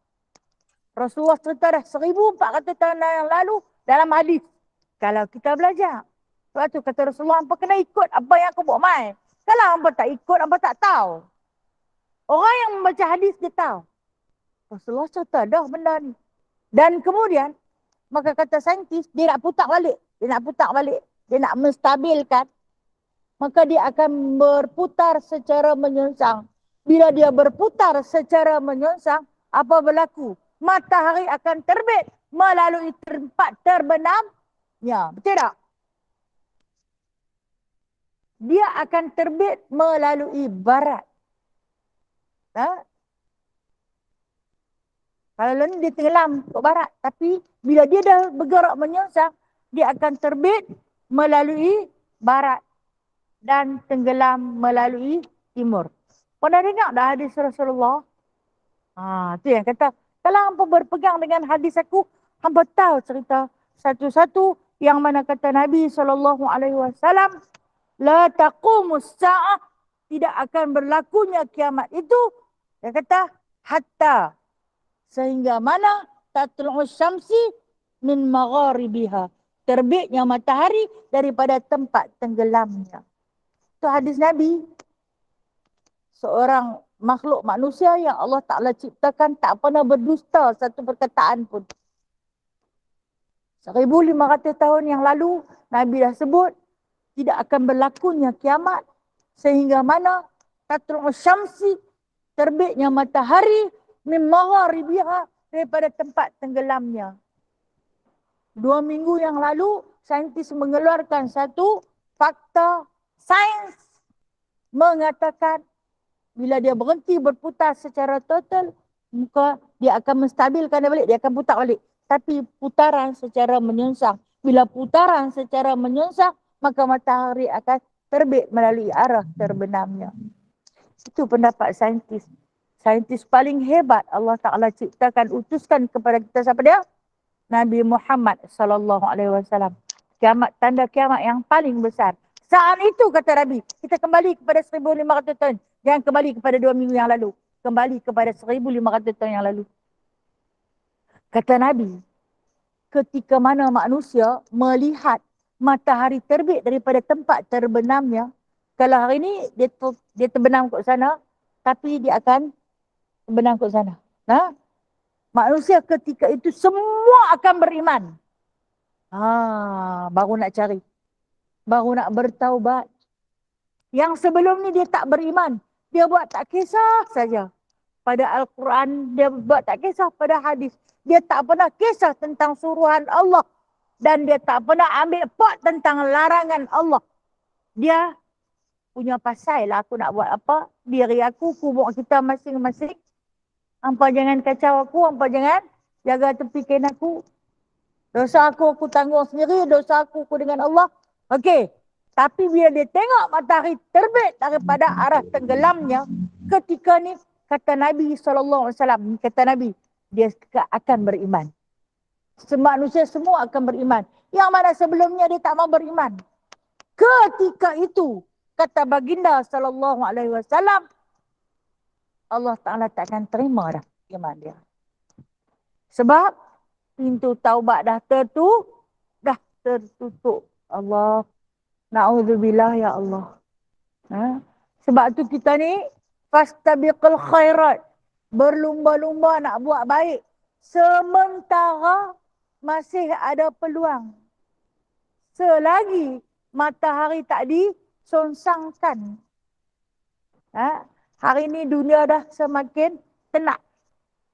Rasulullah cerita dah 1400 tahun yang lalu dalam hadis. Kalau kita belajar. Sebab tu kata Rasulullah, hampa kena ikut apa yang aku buat mai. Kalau hampa tak ikut, hampa tak tahu. Orang yang membaca hadis dia tahu. Rasulullah cerita dah benda ni. Dan kemudian, maka kata saintis, dia nak putar balik. Dia nak putar balik. Dia nak menstabilkan. Maka dia akan berputar secara menyongsang. Bila dia berputar secara menyongsang, apa berlaku? Matahari akan terbit melalui tempat terbenamnya. Betul tak? Dia akan terbit melalui barat. Ha? Kalau ni dia tenggelam ke barat. Tapi bila dia dah bergerak menyongsang, dia akan terbit melalui barat dan tenggelam melalui timur. Pernah dengar dah hadis Rasulullah? Tu yang kata, kalau hampa berpegang dengan hadis aku, hampa tahu cerita satu-satu yang mana kata Nabi SAW, la taqumus sa'ah, tidak akan berlakunya kiamat itu. Dia kata, hatta, sehingga mana tatlu'us syamsi min magharibiha, terbitnya matahari daripada tempat tenggelamnya. Itu hadis Nabi. Seorang makhluk manusia yang Allah Ta'ala ciptakan tak pernah berdusta satu perkataan pun. 1500 tahun yang lalu, Nabi dah sebut tidak akan berlakunya kiamat sehingga mana tatlu'us syamsi, terbitnya matahari min magharibiha, daripada tempat tenggelamnya. 2 minggu yang lalu, saintis mengeluarkan satu fakta sains mengatakan bila dia berhenti berputar secara total, maka dia akan menstabilkan dia balik, dia akan putar balik. Tapi putaran secara menyongsang. Bila putaran secara menyongsang, maka matahari akan terbit melalui arah terbenamnya. Itu pendapat saintis. Saintis paling hebat Allah Ta'ala ciptakan, utuskan kepada kita siapa dia? Nabi Muhammad SAW. Kiamat, tanda kiamat yang paling besar. Saat itu kata Nabi, kita kembali kepada 1500 tahun. Jangan kembali kepada 2 minggu yang lalu. Kembali kepada 1500 tahun yang lalu. Kata Nabi, ketika mana manusia melihat matahari terbit daripada tempat terbenamnya, kalau hari ini dia terbenam ke sana, tapi dia akan terbenam ke sana. Manusia ketika itu semua akan beriman. Baru nak cari. Baru nak bertaubat. Yang sebelum ni dia tak beriman. Dia buat tak kisah saja. Pada Al-Quran, dia buat tak kisah pada hadis. Dia tak pernah kisah tentang suruhan Allah. Dan dia tak pernah ambil part tentang larangan Allah. Dia punya pasal lah aku nak buat apa. Diri aku, kubur kita masing-masing. Hampa jangan kacau aku, hampa jangan jaga tepi kain aku. Dosa aku tanggung sendiri, dosa aku dengan Allah. Okey. Tapi bila dia tengok matahari terbit daripada arah tenggelamnya, ketika ni kata Nabi SAW, kata Nabi, dia akan beriman. Manusia semua akan beriman. Yang mana sebelumnya dia tak mau beriman. Ketika itu, kata baginda SAW, Allah Ta'ala tak akan terima dah iman dia. Sebab pintu taubat dah tertutup. Allah, na'udzubillah ya Allah. Sebab tu kita ni fastabiqul khairat, berlumba-lumba nak buat baik sementara masih ada peluang. Selagi matahari tak disongsangkan. Hari ni dunia dah semakin tenat.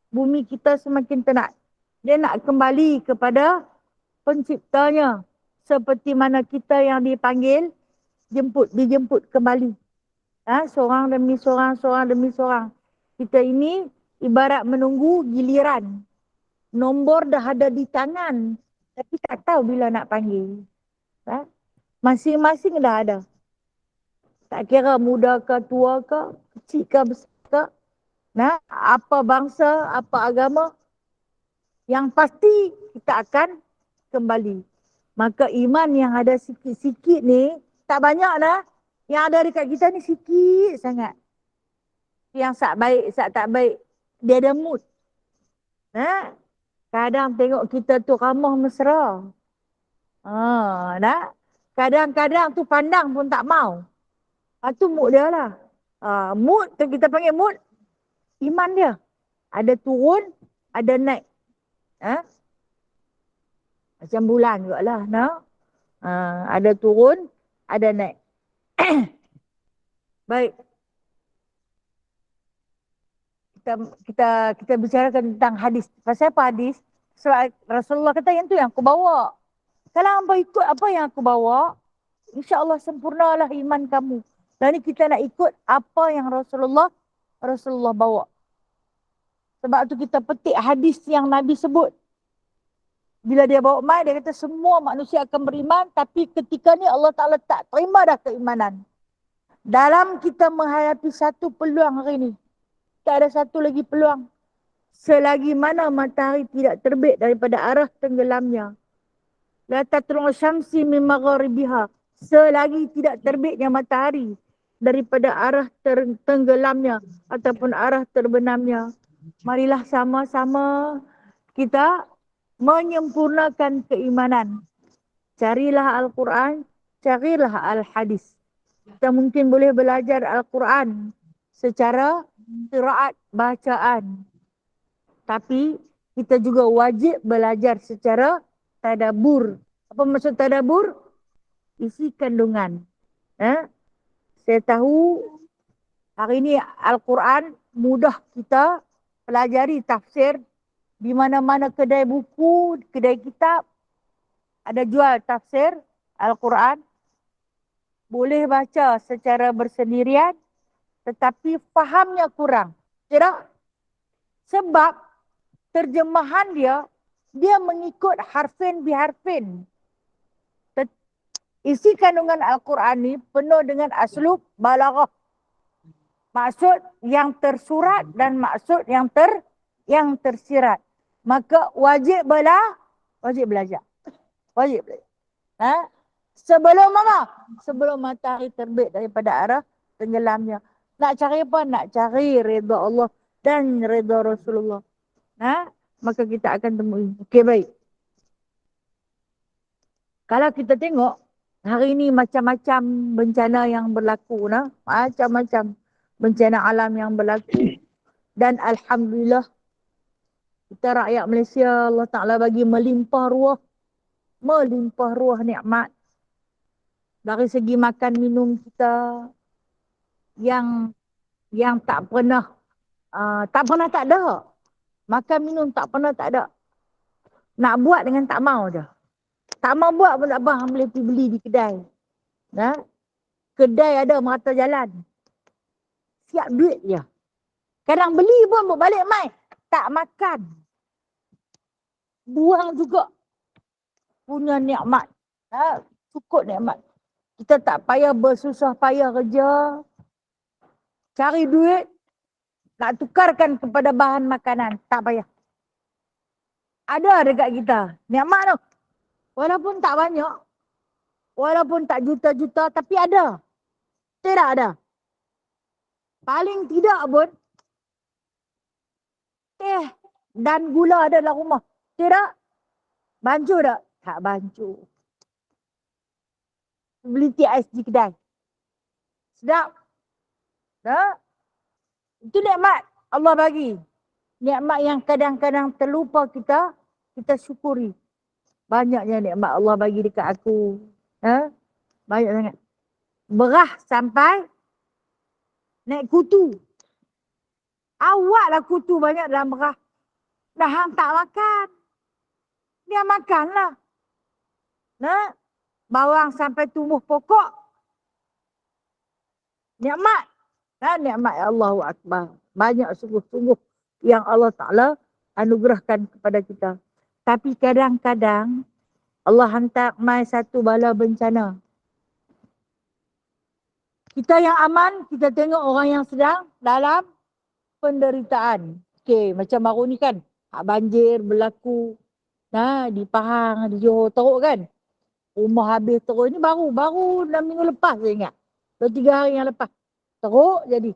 Bumi kita semakin tenat. Dia nak kembali kepada penciptanya. seperti mana kita yang dipanggil, dijemput kembali. Seorang demi seorang, seorang demi seorang. Kita ini ibarat menunggu giliran. Nombor dah ada di tangan, tapi tak tahu bila nak panggil. Masing-masing dah ada. Tak kira muda ke, tua ke, kecil ke, besar ke. Apa bangsa, apa agama. Yang pasti kita akan kembali. Maka iman yang ada sikit-sikit ni, tak banyak dah. Yang ada dekat kita ni sikit sangat. Yang sak baik, sak tak baik, dia ada mood. Kadang tengok kita tu ramah mesra. Kadang-kadang tu pandang pun tak mau. Itu mood dia lah. Mood, kita panggil mood, iman dia. Ada turun, ada naik. Macam bulan juga lah. Ada turun, ada naik. Baik. Kita bicarakan tentang hadis. Pasal apa hadis? Sebab Rasulullah kata yang tu yang aku bawa. Kalau hamba ikut apa yang aku bawa, insya-Allah sempurnalah iman kamu. Dan ni kita nak ikut apa yang Rasulullah bawa. Sebab tu kita petik hadis yang Nabi sebut. Bila dia bawa mai, dia kata semua manusia akan beriman, tapi ketika ni Allah Ta'ala tak terima dah keimanan. Dalam kita menghadapi satu peluang hari ni, tak ada satu lagi peluang. Selagi mana matahari tidak terbit daripada arah tenggelamnya. La tatlu'u syamsi min magharibiha. Selagi tidak terbitnya matahari daripada arah tenggelamnya ataupun arah terbenamnya. Marilah sama-sama kita menyempurnakan keimanan. Carilah Al-Quran, carilah Al-Hadis. Kita mungkin boleh belajar Al-Quran secara qiraat bacaan. Tapi kita juga wajib belajar secara tadabbur. Apa maksud tadabbur? Isi kandungan. Saya tahu hari ini Al-Quran mudah kita pelajari tafsir. Di mana-mana kedai buku, kedai kitab, ada jual tafsir Al-Quran. Boleh baca secara bersendirian, tetapi fahamnya kurang. Tidak? Sebab terjemahan dia mengikut harfin biharfin. Isi kandungan Al-Quran ni penuh dengan aslub balaghah. Maksud yang tersurat dan maksud yang tersirat. Maka wajib belajar. Wajib belajar. Sebelum mana? Sebelum matahari terbit daripada arah tenggelamnya. Nak cari apa? Nak cari redha Allah dan redha Rasulullah. Maka kita akan temui. Okey, baik. Kalau kita tengok, hari ini macam-macam bencana yang berlaku. Macam-macam bencana alam yang berlaku. Dan Alhamdulillah, kita rakyat Malaysia, Allah Ta'ala bagi melimpah ruah nikmat. Dari segi makan minum kita yang tak pernah tak ada. Makan minum tak pernah tak ada. Nak buat dengan tak mau je. Tak mau buat pun tak apa, boleh pergi beli di kedai. Kedai ada merata jalan. Siap duit je. Kadang beli pun balik mai, tak makan. Buang juga punya nikmat. Cukup nikmat. Kita tak payah bersusah payah kerja. Cari duit. Nak tukarkan kepada bahan makanan. Tak payah. Ada dekat kita. Nikmat tu. Walaupun tak banyak. Walaupun tak juta-juta. Tapi ada. Tidak ada. Paling tidak pun. Teh dan gula ada dalam rumah. Tidak? Bancu tak? Tak bancu. Beli tea ais di kedai. Sedap. Itu nikmat Allah bagi. Nikmat yang kadang-kadang terlupa kita syukuri. Banyaknya nikmat Allah bagi dekat aku. Banyak sangat. Berah sampai naik kutu. Awaklah kutu banyak dalam berah. Dah hang tak makan. Dia makanlah. bawang sampai tumbuh pokok. Nikmat. Nikmat Allahu Akbar. Banyak sungguh-sungguh yang Allah Ta'ala anugerahkan kepada kita. Tapi kadang-kadang Allah hantar mai satu bala bencana. Kita yang aman, kita tengok orang yang sedang dalam penderitaan. Okey, macam baru ni kan, banjir berlaku di Pahang, di Johor teruk kan. Rumah habis teruk. Ini baru 6 minggu lepas saya ingat. 2-3 hari yang lepas. Teruk jadi.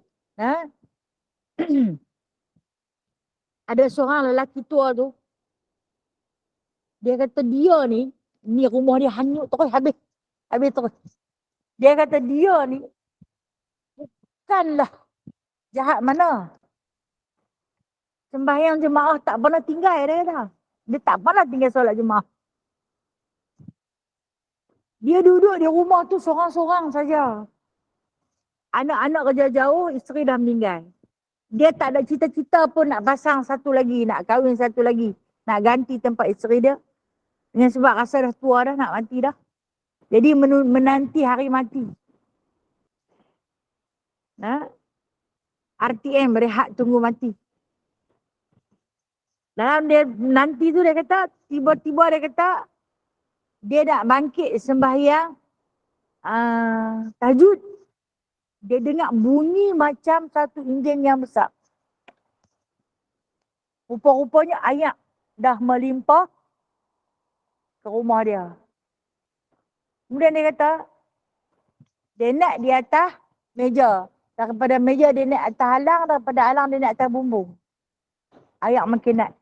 Ada seorang lelaki tua tu. Dia kata dia ni rumah dia hanyut terus habis. Habis terus. Dia kata dia ni bukanlah jahat mana. Sembahyang jemaah tak pernah tinggal dia kata. Dia tak pernah tinggal solat jemaah. Dia duduk di rumah tu seorang-seorang saja. Anak-anak kerja jauh, isteri dah meninggal. Dia tak ada cita-cita pun nak pasang satu lagi, nak kahwin satu lagi. Nak ganti tempat isteri dia. Dengan sebab rasa dah tua dah, nak mati dah. Jadi menanti hari mati. RTM, rehat tunggu mati. Dalam dia nanti tu dia kata, tiba-tiba dia kata, dia nak bangkit sembahyang tahajud. Dia dengar bunyi macam satu enjin yang besar. Rupa-rupanya air dah melimpah ke rumah dia. Kemudian dia kata, dia naik di atas meja. Daripada meja dia naik atas halang, daripada halang dia naik atas bumbung. Air makin naik.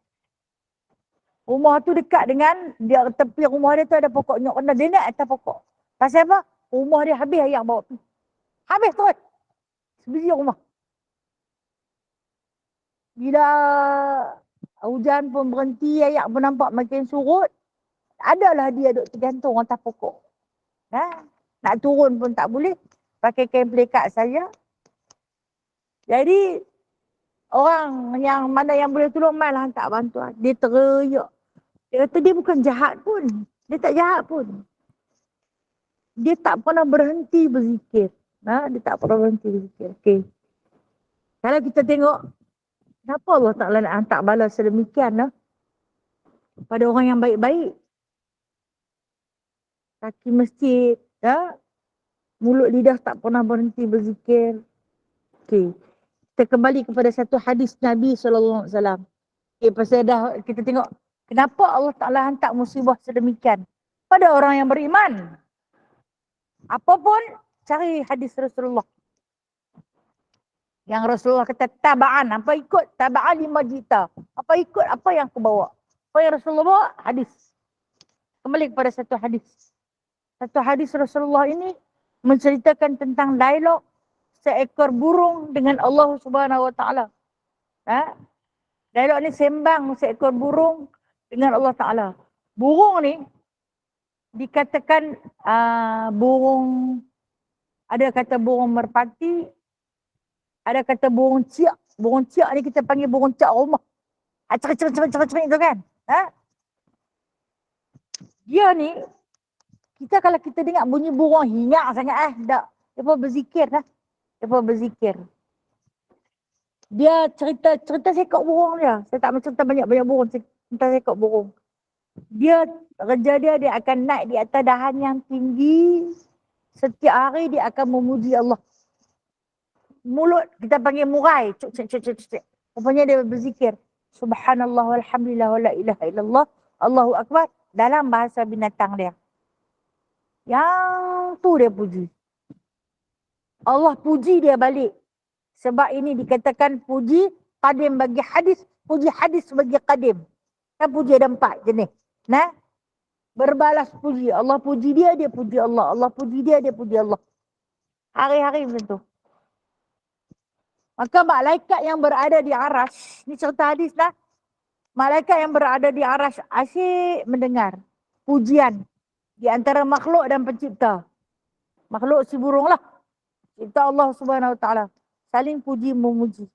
Rumah tu dekat dengan, dia tepi rumah dia tu ada pokok nyok kena. Dia naik atas pokok. Pasal apa? Rumah dia habis air bawa tu. Habis terus. Sebiji rumah. Bila hujan pun berhenti, air pun nampak makin surut. Adalah dia duduk tergantung atas pokok. Nak turun pun tak boleh. Pakai kain pelikat saja. Jadi, orang yang mana yang boleh tolong, malah hantar bantuan. Dia teriak. Dia kata dia bukan jahat pun. Dia tak jahat pun. Dia tak pernah berhenti berzikir. Dia tak pernah berhenti berzikir. Okay. Kalau kita tengok, kenapa Allah Ta'ala nak hantar bala sedemikian pada orang yang baik-baik? Kaki masjid, mulut lidah tak pernah berhenti berzikir. Okay. Kita kembali kepada satu hadis Nabi SAW. Okay, pasal dah kita tengok, kenapa Allah Ta'ala hantar musibah sedemikian pada orang yang beriman? Apapun, cari hadis Rasulullah. Yang Rasulullah kata taba'an. Apa ikut? Taba'an lima jita. Apa ikut? Apa yang aku bawa? Apa yang Rasulullah bawa? Hadis. Kembali kepada satu hadis. Satu hadis Rasulullah ini menceritakan tentang dialog seekor burung dengan Allah Subhanahu Wa Ta'ala. Dialog ni sembang seekor burung dengan Allah Ta'ala. Burung ni dikatakan burung, ada kata burung merpati, ada kata burung ciak. Burung ciak ni kita panggil burung ciak rumah. Cerik-cerik tu kan. Dia ni, kalau kita dengar bunyi burung hinyak sangat tak. Dia pun berzikir Dia pun berzikir. Dia cerita sekok burung dia. Saya tak mencerita banyak-banyak burung. Cerita sekok burung. Dia kerja dia akan naik di atas dahan yang tinggi. Setiap hari dia akan memuji Allah. Mulut kita panggil murai. Cuk. Rupanya dia berzikir. Subhanallah walhamdulillah wa la ilaha illallah. Allahu Akbar. Dalam bahasa binatang dia. Yang tu dia puji. Allah puji dia balik. Sebab ini dikatakan puji qadim bagi hadis. Puji hadis bagi qadim. Kan puji ada 4 jenis. Berbalas puji. Allah puji dia puji Allah. Allah puji dia puji Allah. Hari-hari macam tu. Maka malaikat yang berada di aras, ni cerita hadis dah. Malaikat yang berada di aras asyik mendengar pujian di antara makhluk dan pencipta. Makhluk si burung lah. Cipta Allah Subhanahu Wa Ta'ala. Saling puji memuji.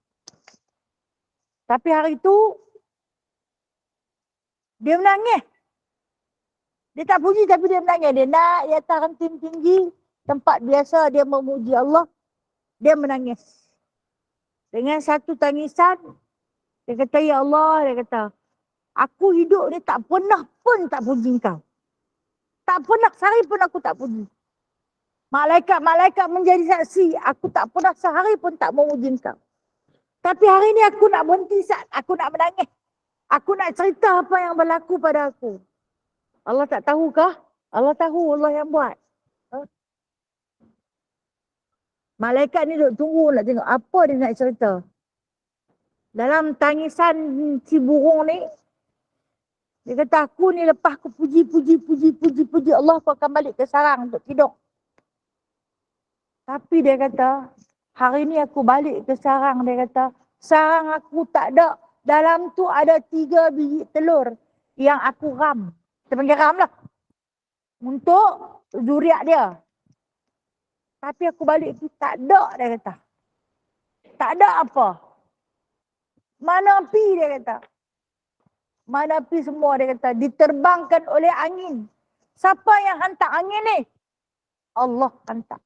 Tapi hari itu dia menangis. Dia tak puji tapi dia menangis. Dia naik di atas ranting tinggi, tempat biasa dia memuji Allah, dia menangis. Dengan satu tangisan, dia kata, ya Allah, dia kata, aku hidup ni tak pernah pun tak puji kau. Tak pernah sehari pun aku tak puji. Malaikat-malaikat menjadi saksi, aku tak pernah sehari pun tak memuji kau. Tapi hari ni aku nak berhenti saat aku nak menangis. Aku nak cerita apa yang berlaku pada aku. Allah tak tahukah? Allah tahu, Allah yang buat. Malaikat ni duduk tunggu nak tengok apa dia nak cerita. Dalam tangisan si burung ni, dia kata aku ni lepas aku puji Allah, aku akan balik ke sarang untuk tidur. Tapi dia kata, hari ni aku balik ke sarang, dia kata, sarang aku tak ada. Dalam tu ada 3 biji telur yang aku ram. Kita panggil ram lah. Untuk zuriat dia. Tapi aku balik tu tak ada, dia kata. Tak ada apa. Mana api, dia kata. Mana api semua, dia kata. Diterbangkan oleh angin. Siapa yang hantar angin ni? Allah hantar.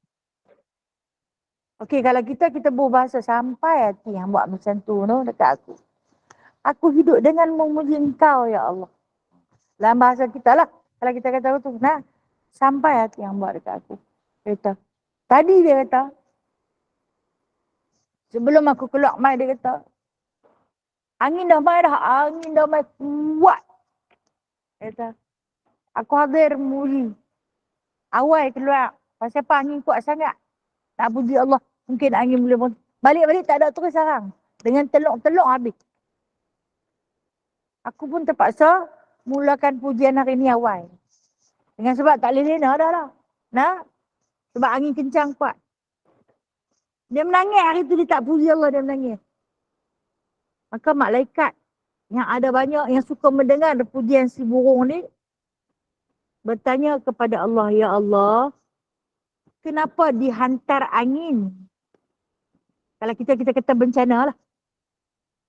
Okey, kalau kita berbahasa sampai hati yang buat macam tu dekat aku. Aku hidup dengan memuji Engkau, ya Allah. Dalam bahasa kita lah. Kalau kita kata tu, nah, sampai hati yang buat dekat aku. Dia kata, tadi dia kata, sebelum aku keluar mai, dia kata, angin dah mai kuat. Dia kata, aku hadir muji. Awal keluar, pasal apa angin kuat sangat. Nak puji Allah, mungkin angin boleh pun. Balik-balik tak ada terus sarang. Dengan teluk-teluk habis. Aku pun terpaksa mulakan pujian hari ni awal. Dengan sebab tak boleh lena dah lah. Nah, sebab angin kencang kuat. Dia menangis hari tu, dia tak puji Allah, dia menangis. Maka malaikat yang ada banyak yang suka mendengar pujian si burung ni bertanya kepada Allah, ya Allah, kenapa dihantar angin? Kalau kita kata bencana lah.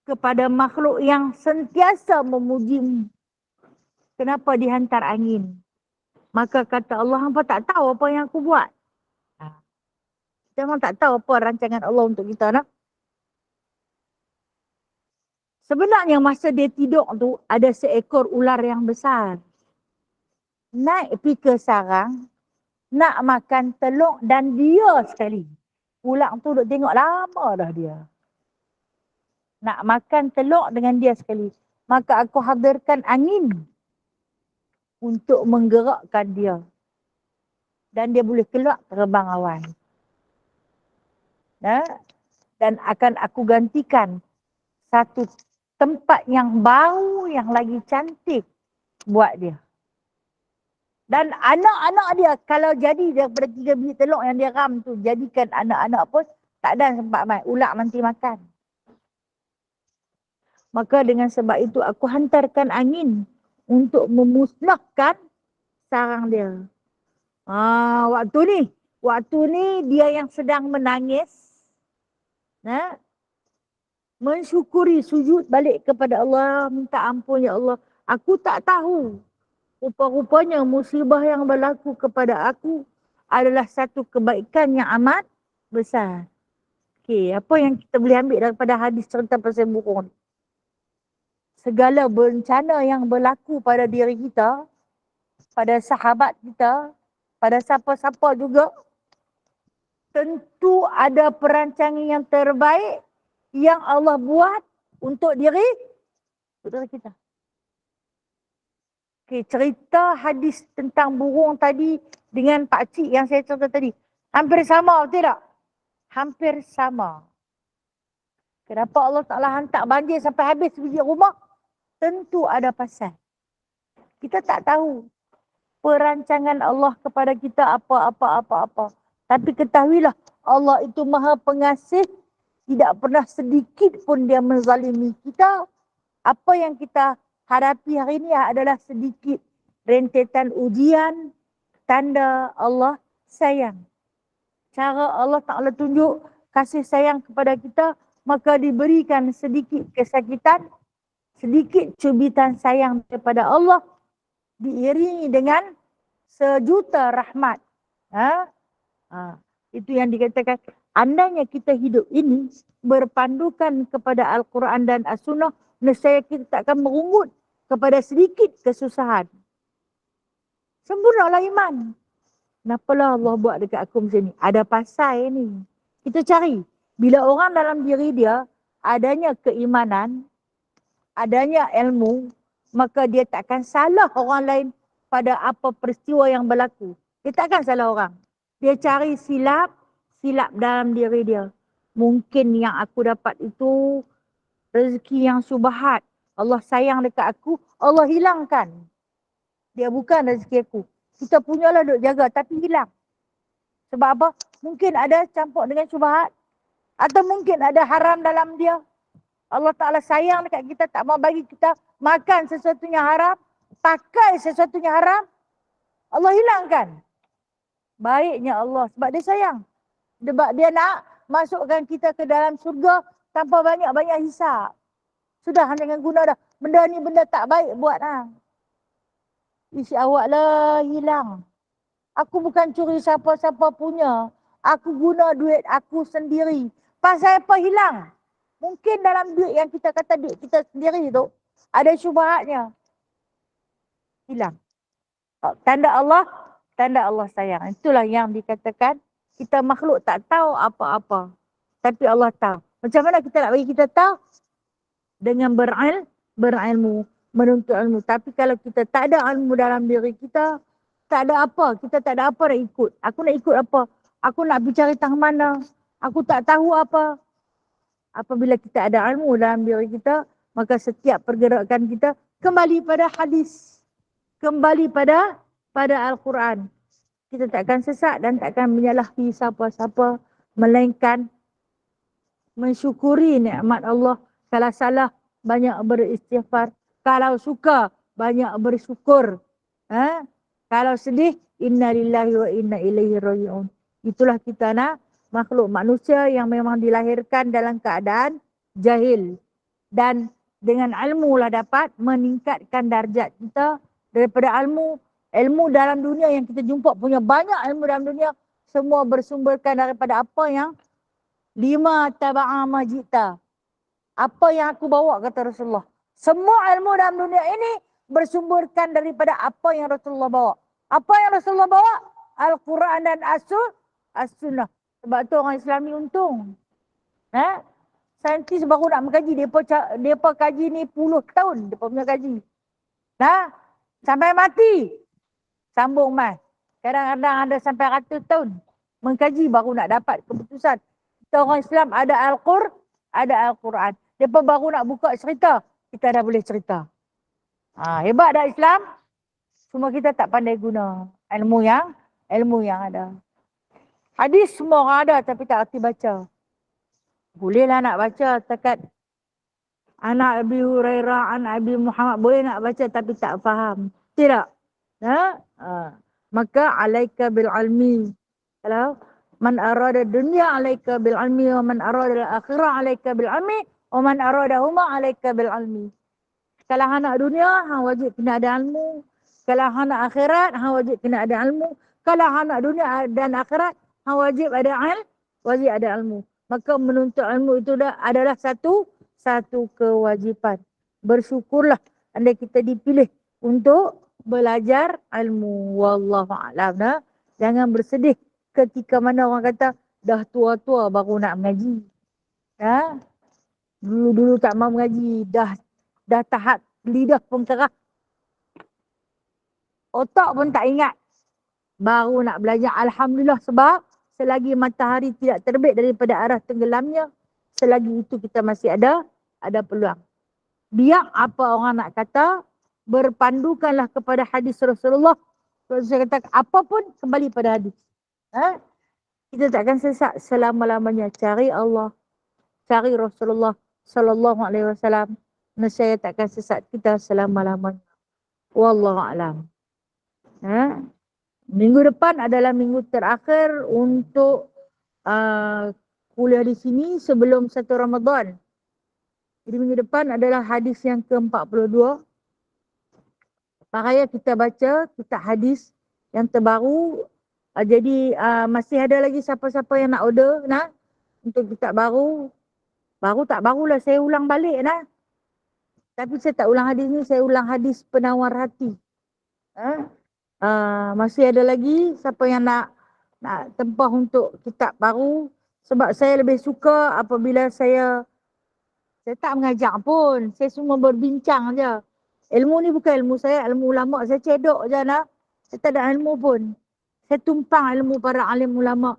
Kepada makhluk yang sentiasa memuji. Kenapa dihantar angin? Maka kata Allah, hampa tak tahu apa yang aku buat. Kita memang tak tahu apa rancangan Allah untuk kita nak. Sebenarnya masa dia tidur tu ada seekor ular yang besar. Naik pergi ke sarang, nak makan telur dan dia sekali. Ular tu duk tengok lama dah dia. Nak makan telur dengan dia sekali. Maka aku hadirkan angin untuk menggerakkan dia. Dan dia boleh keluar terbang awan. Dan akan aku gantikan satu tempat yang baru, yang lagi cantik buat dia. Dan anak-anak dia kalau jadi daripada 3 biji telur yang dia ram tu, jadikan anak-anak pun tak ada sempat main. Ular nanti makan. Maka dengan sebab itu aku hantarkan angin untuk memusnahkan sarang dia. Waktu ni dia yang sedang menangis. Mensyukuri, sujud balik kepada Allah, minta ampun, ya Allah. Aku tak tahu. Rupa-rupanya musibah yang berlaku kepada aku adalah satu kebaikan yang amat besar. Okey, apa yang kita boleh ambil daripada hadis cerita pasal burung? Segala bencana yang berlaku pada diri kita, pada sahabat kita, pada siapa-siapa juga, tentu ada perancangan yang terbaik yang Allah buat untuk diri kita. Okay, cerita hadis tentang burung tadi dengan pakcik yang saya cerita tadi. Hampir sama, betul tak? Hampir sama. Kenapa Allah Ta'ala hantar banjir sampai habis biji rumah? Tentu ada pasal. Kita tak tahu perancangan Allah kepada kita apa-apa. Tapi ketahuilah Allah itu maha pengasih. Tidak pernah sedikit pun dia menzalimi kita. Apa yang kita hadapi hari ini adalah sedikit rentetan ujian, tanda Allah sayang. Cara Allah Ta'ala tunjuk kasih sayang kepada kita, maka diberikan sedikit kesakitan, sedikit cubitan sayang daripada Allah diiringi dengan sejuta rahmat. Itu yang dikatakan, andainya kita hidup ini berpandukan kepada Al-Quran dan As-Sunnah, nescaya kita tak akan merungut kepada sedikit kesusahan. Sempurnalah iman. Kenapalah Allah buat dekat aku macam ni? Ada pasal ni. Kita cari. Bila orang dalam diri dia adanya keimanan, adanya ilmu, maka dia takkan salah orang lain pada apa peristiwa yang berlaku. Dia takkan salah orang. Dia cari silap dalam diri dia. Mungkin yang aku dapat itu rezeki yang subhat. Allah sayang dekat aku, Allah hilangkan. Dia bukan rezeki aku. Kita punyalah duk jaga tapi hilang. Sebab apa? Mungkin ada campur dengan subhat. Atau mungkin ada haram dalam dia. Allah Ta'ala sayang dekat kita, tak mau bagi kita makan sesuatunya haram, pakai sesuatunya haram. Allah hilangkan. Baiknya Allah sebab dia sayang. Sebab dia nak masukkan kita ke dalam surga tanpa banyak-banyak hisap. Sudah jangan guna dah. Benda ni benda tak baik buat lah. Isi awak lah hilang. Aku bukan curi siapa-siapa punya. Aku guna duit aku sendiri. Pasal apa hilang? Mungkin dalam duit yang kita kata duit kita sendiri tu ada syubhatnya. Hilang. Tanda Allah sayang. Itulah yang dikatakan kita makhluk tak tahu apa-apa. Tapi Allah tahu. Macam mana kita nak bagi kita tahu? Dengan berilmu, menuntut ilmu. Tapi kalau kita tak ada ilmu dalam diri kita, tak ada apa. Kita tak ada apa nak ikut. Aku nak ikut apa? Aku nak pergi cari tang mana? Aku tak tahu apa. Apabila kita ada ilmu dalam diri kita, maka setiap pergerakan kita kembali pada hadis. Kembali pada Al-Quran. Kita takkan sesat dan takkan menyalahi siapa-siapa. Melainkan mensyukuri nikmat Allah. Kalau salah, banyak beristighfar. Kalau suka, banyak bersyukur. Kalau sedih, inna lillahi wa inna ilaihi raji'un. Itulah kita nak makhluk manusia yang memang dilahirkan dalam keadaan jahil. Dan dengan ilmu lah dapat meningkatkan darjat kita daripada ilmu. Ilmu dalam dunia yang kita jumpa punya banyak ilmu dalam dunia. Semua bersumberkan daripada apa yang lima taba'a majita. Apa yang aku bawa kata Rasulullah. Semua ilmu dalam dunia ini bersumberkan daripada apa yang Rasulullah bawa. Apa yang Rasulullah bawa? Al-Quran dan As-Sunnah. Sebab tu orang Islam ni untung. Saintis baru nak mengkaji. Mereka kaji ni puluh tahun. Mereka punya kaji. Sampai mati. Sambung mas. Kadang-kadang ada sampai ratus tahun. Mengkaji baru nak dapat keputusan. Kita orang Islam ada Al-Quran. Mereka baru nak buka cerita. Kita dah boleh cerita. Hebat dah Islam. Cuma kita tak pandai guna ilmu yang ada. Hadis semua orang ada tapi tak erti baca. Bolehlah nak baca takat anak Abi Hurairah, anak Abi Muhammad. Boleh nak baca tapi tak faham. Tidak. Maka alaika bil ilmi. Kalau man arada dunya alaika bil ilmi wa man arada al akhirah alaika bil ilmi wa man arada huma alaika bil ilmi. Kalau anak dunia hang wajib kena ada ilmu. Kalau anak akhirat hang wajib kena ada ilmu. Kalau anak dunia dan akhirat hang wajib ada ilmu. Maka menuntut ilmu itu adalah satu kewajipan. Bersyukurlah andai kita dipilih untuk belajar ilmu. Wallahu a'lam. Jangan bersedih ketika mana orang kata dah tua-tua baru nak mengaji. Dulu tak mau mengaji, dah tahap lidah pun kerah. Otak pun tak ingat. Baru nak belajar. Alhamdulillah sebab selagi matahari tidak terbit daripada arah tenggelamnya, selagi itu kita masih ada peluang. Biar apa orang nak kata, berpandukanlah kepada hadis Rasulullah. Saya kata apapun kembali pada hadis. Kita takkan sesat selama-lamanya. Cari Allah, cari Rasulullah sallallahu alaihi wasallam. Nescaya takkan sesat kita selama-lamanya. Wallahu a'lam. Minggu depan adalah minggu terakhir untuk kuliah di sini sebelum 1 Ramadan. Jadi minggu depan adalah hadis yang ke-42. Bahaya kita baca kitab hadis yang terbaru. Jadi masih ada lagi siapa-siapa yang nak order untuk kitab baru. Baru tak barulah saya ulang balik Tapi saya tak ulang hadis ni, saya ulang hadis penawar hati. Masih ada lagi siapa yang nak tempah untuk kitab baru. Sebab saya lebih suka apabila saya tak mengajar pun. Saya cuma berbincang je. Ilmu ni bukan ilmu saya, ilmu ulama. Saya cedok je Saya tak ada ilmu pun. Saya tumpang ilmu para alim ulama.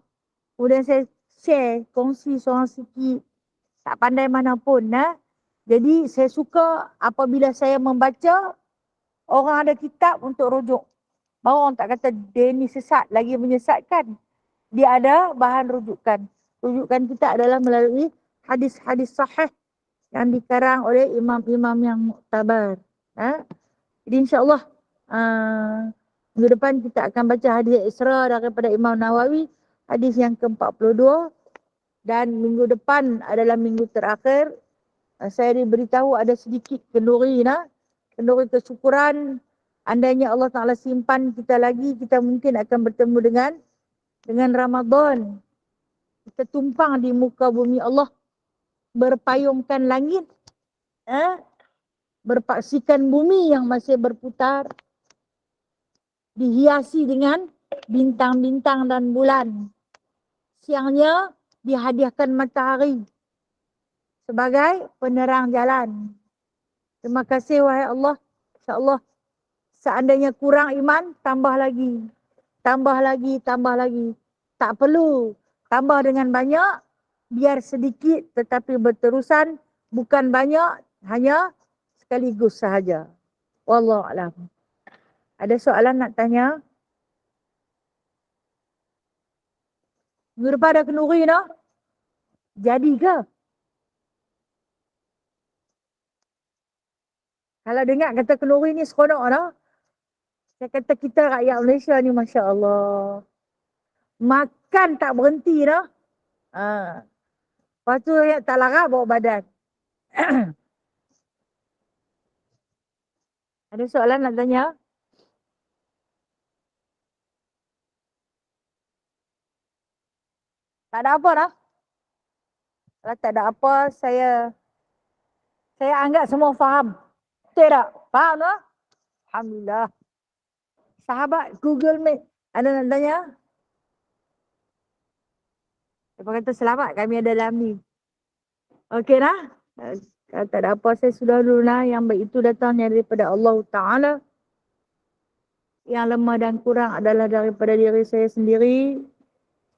Kemudian saya share, kongsi seorang sikit. Tak pandai mana pun. Jadi saya suka apabila saya membaca, orang ada kitab untuk rujuk. Baru orang tak kata dia ni sesat, lagi menyesatkan. Dia ada bahan rujukan. Rujukan kita adalah melalui hadis-hadis sahih yang dikarang oleh imam-imam yang muktabar. Jadi insyaAllah minggu depan kita akan baca hadis Isra daripada Imam Nawawi, hadis yang ke-42. Dan minggu depan adalah minggu terakhir. Saya diberitahu ada sedikit kenduri kenduri kesyukuran. Andainya Allah Ta'ala simpan kita lagi, kita mungkin akan bertemu dengan Ramadan. Kita tumpang di muka bumi Allah, berpayungkan langit, berpaksikan bumi yang masih berputar, dihiasi dengan bintang-bintang dan bulan. Siangnya dihadiahkan matahari sebagai penerang jalan. Terima kasih wahai Allah. InsyaAllah seandainya kurang iman, tambah lagi. Tambah lagi, tambah lagi. Tak perlu tambah dengan banyak, biar sedikit tetapi berterusan, bukan banyak, hanya sekaligus sahaja. Wallahualam. Ada soalan nak tanya? Minggu depan ada kenduri Jadi ke? Kalau dengar kata kenduri ni seronok Saya kata kita rakyat Malaysia ni Masya Allah. Makan tak berhenti Lepas tu tak larang bawa badan. Ada soalan nak tanya? Tak ada apa Kalau tak ada apa, saya anggap semua faham. Betul tak? Faham Alhamdulillah. Sahabat Google Meet, ada nak tanya? Lepas kata selamat, kami ada dalam ni. Okey Kalau tak ada apa, saya sudah dulu Yang baik itu datangnya daripada Allah Ta'ala. Yang lemah dan kurang adalah daripada diri saya sendiri.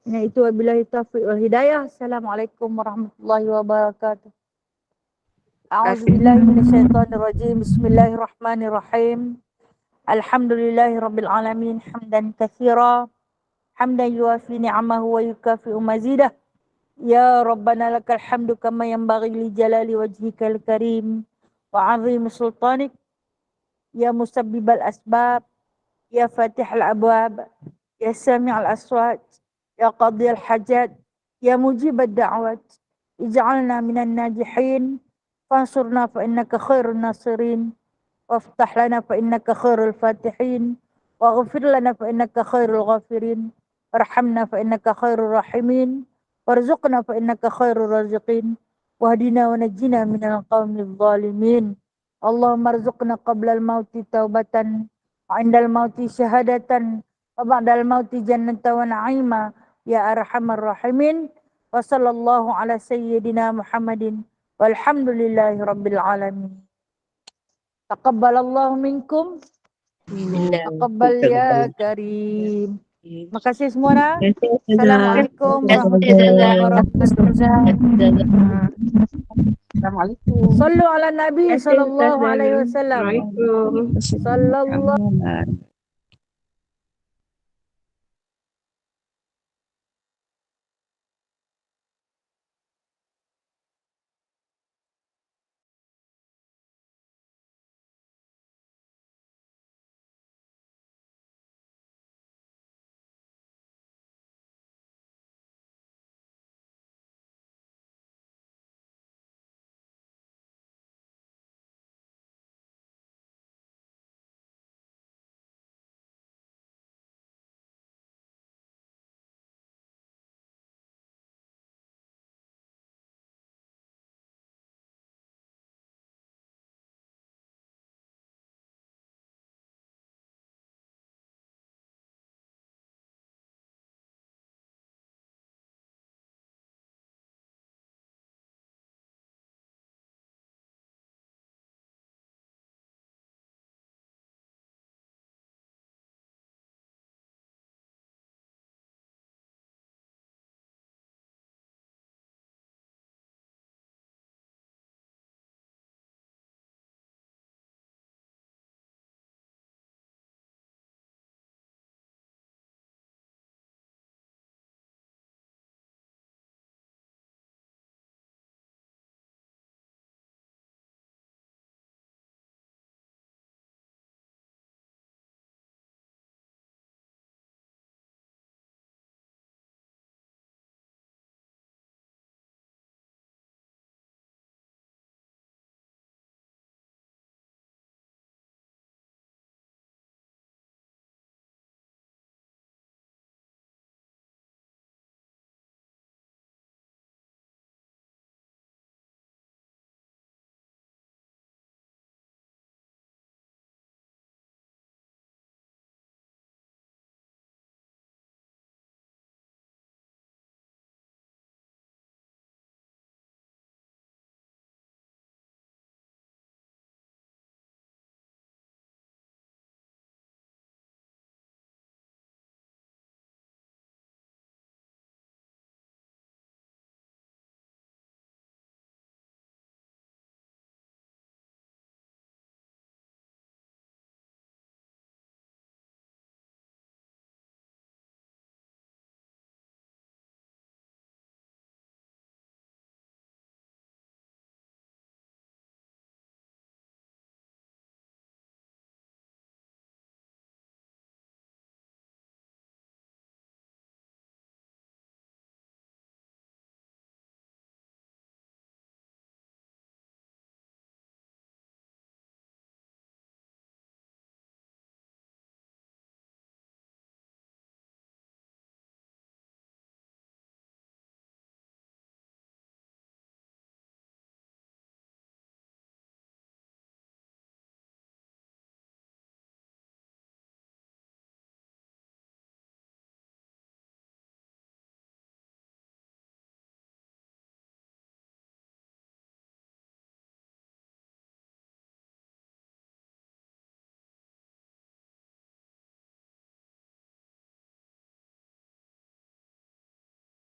Yang itu wabillahi taufiq wal hidayah. Assalamualaikum warahmatullahi wabarakatuh. A'udzubillahi minasyaitonirrajim. Bismillahirrahmanirrahim. Alhamdulillahi rabbil alamin. Hamdan katsira. Hamdan yuafi ni'amahu wa yukafi'u mazidah. Ya Rabbana lakal hamdu kama yanbaghi li jalali wajhikal karim wa 'azimi sultanik. Ya musabbibal asbab. Ya fatihal abwab. Ya sami'al aswat. Ya qadiyal hajat. Ya mujibad da'wat. Ij'alna minan najihin. Fansurna fa innaka khairun nasirin. Waftah lana fa innaka khairul fatihin. Waghfir lana fa innaka khairul ghafirin. Warhamna fa innaka khairul rahimin. Warzuqna fa innaka khairul raziqin. Wahdina wa najjina minal qawmil zalimin. Allahumma arzuqna qabla al-mauti taubatan. Wa indal mauti syahadatan. Wa ba'dal mauti jannata wa na'ima. Ya arhamar rahimin. Wa sallallahu ala sayyidina Muhammadin. Walhamdulillahi rabbil alamin. Taqabbalallahu minkum. Taqabbal ya karim. Terima kasih semua Assalamualaikum warahmatullahi wabarakatuh. Assalamualaikum. Sallu ala Nabi sallallahu alaihi wasallam. Assalamualaikum. Sallallahu